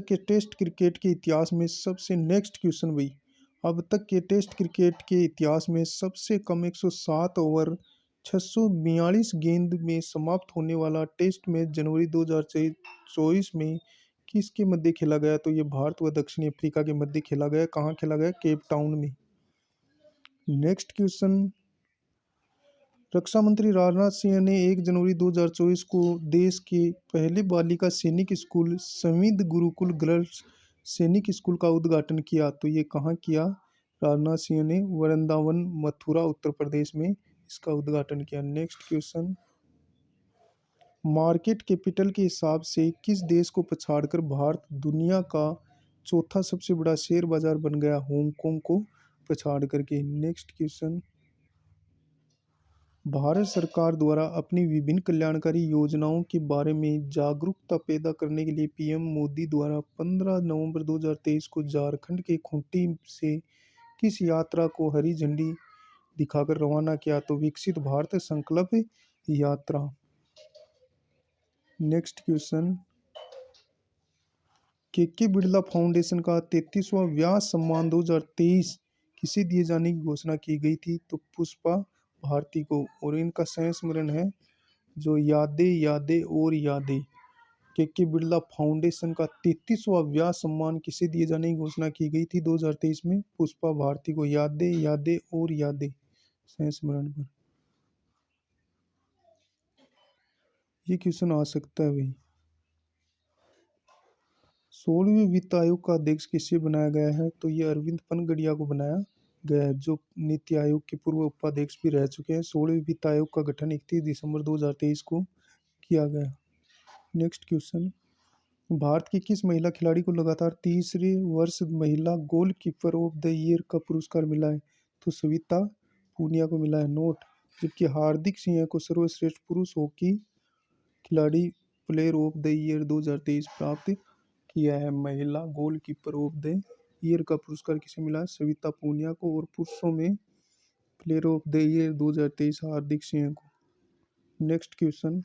के टेस्ट क्रिकेट के इतिहास में सबसे नेक्स्ट क्वेश्चन भाई, अब तक के टेस्ट क्रिकेट के इतिहास में सबसे कम 107 ओवर 642 गेंद में समाप्त होने वाला टेस्ट मैच जनवरी 2024 में किसके मध्य खेला गया? तो ये भारत व दक्षिण अफ्रीका के मध्य खेला गया। कहाँ खेला गया? केप टाउन में। नेक्स्ट क्वेश्चन, रक्षा मंत्री राजनाथ सिंह ने 1 जनवरी 2024 को देश के पहले बालिका सैनिक स्कूल संविद गुरुकुल गर्ल्स सैनिक स्कूल का उद्घाटन किया। तो ये कहाँ किया? राजनाथ सिंह ने वृंदावन मथुरा उत्तर प्रदेश में इसका उद्घाटन किया। नेक्स्ट क्वेश्चन, मार्केट कैपिटल के हिसाब से किस देश को पछाड़कर भारत दुनिया का चौथा सबसे बड़ा शेयर बाजार बन गया? हांगकांग को पछाड़ करके। नेक्स्ट क्वेश्चन, भारत सरकार द्वारा अपनी विभिन्न कल्याणकारी योजनाओं के बारे में जागरूकता पैदा करने के लिए पीएम मोदी द्वारा 15 नवंबर 2023 को झारखंड के खूंटी से किस यात्रा को हरी झंडी दिखाकर रवाना किया? तो विकसित भारत संकल्प यात्रा। नेक्स्ट क्वेश्चन, के बिरला फाउंडेशन का 33वां व्यास सम्मान 2023 किसे दिए जाने की घोषणा की गई थी? तो पुष्पा भारती को। और इनका संस्मरण है जो यादें यादें और यादें। के बिरला फाउंडेशन का 33वां व्यास सम्मान किसे दिए जाने की घोषणा की गई थी 2023 में? पुष्पा भारती को। यादें यादें और यादें संस्मरण पर। ये क्वेश्चन आ सकता है भाई। 16वें वित्त आयोग का अध्यक्ष किसे बनाया गया है? तो ये अरविंद पनगड़िया को बनाया गया है, जो नीति आयोग के पूर्व उपाध्यक्ष भी रह चुके हैं। 16वें वित्त आयोग का गठन 31 दिसंबर 2023 को किया गया। नेक्स्ट क्वेश्चन, भारत की किस महिला खिलाड़ी को लगातार तीसरे वर्ष महिला गोलकीपर ऑफ द ईयर का पुरस्कार मिला है? तो सविता पूनिया को मिला है। नोट, जबकि हार्दिक सिंह को सर्वश्रेष्ठ पुरुष हॉकी खिलाड़ी प्लेयर ऑफ द ईयर 2023 प्राप्त किया है। महिला गोलकीपर ऑफ द ईयर का पुरस्कार किसे मिला है? सविता पूनिया को। और पुरुषों में प्लेयर ऑफ द ईयर 2023 हार्दिक सिंह को। Next question,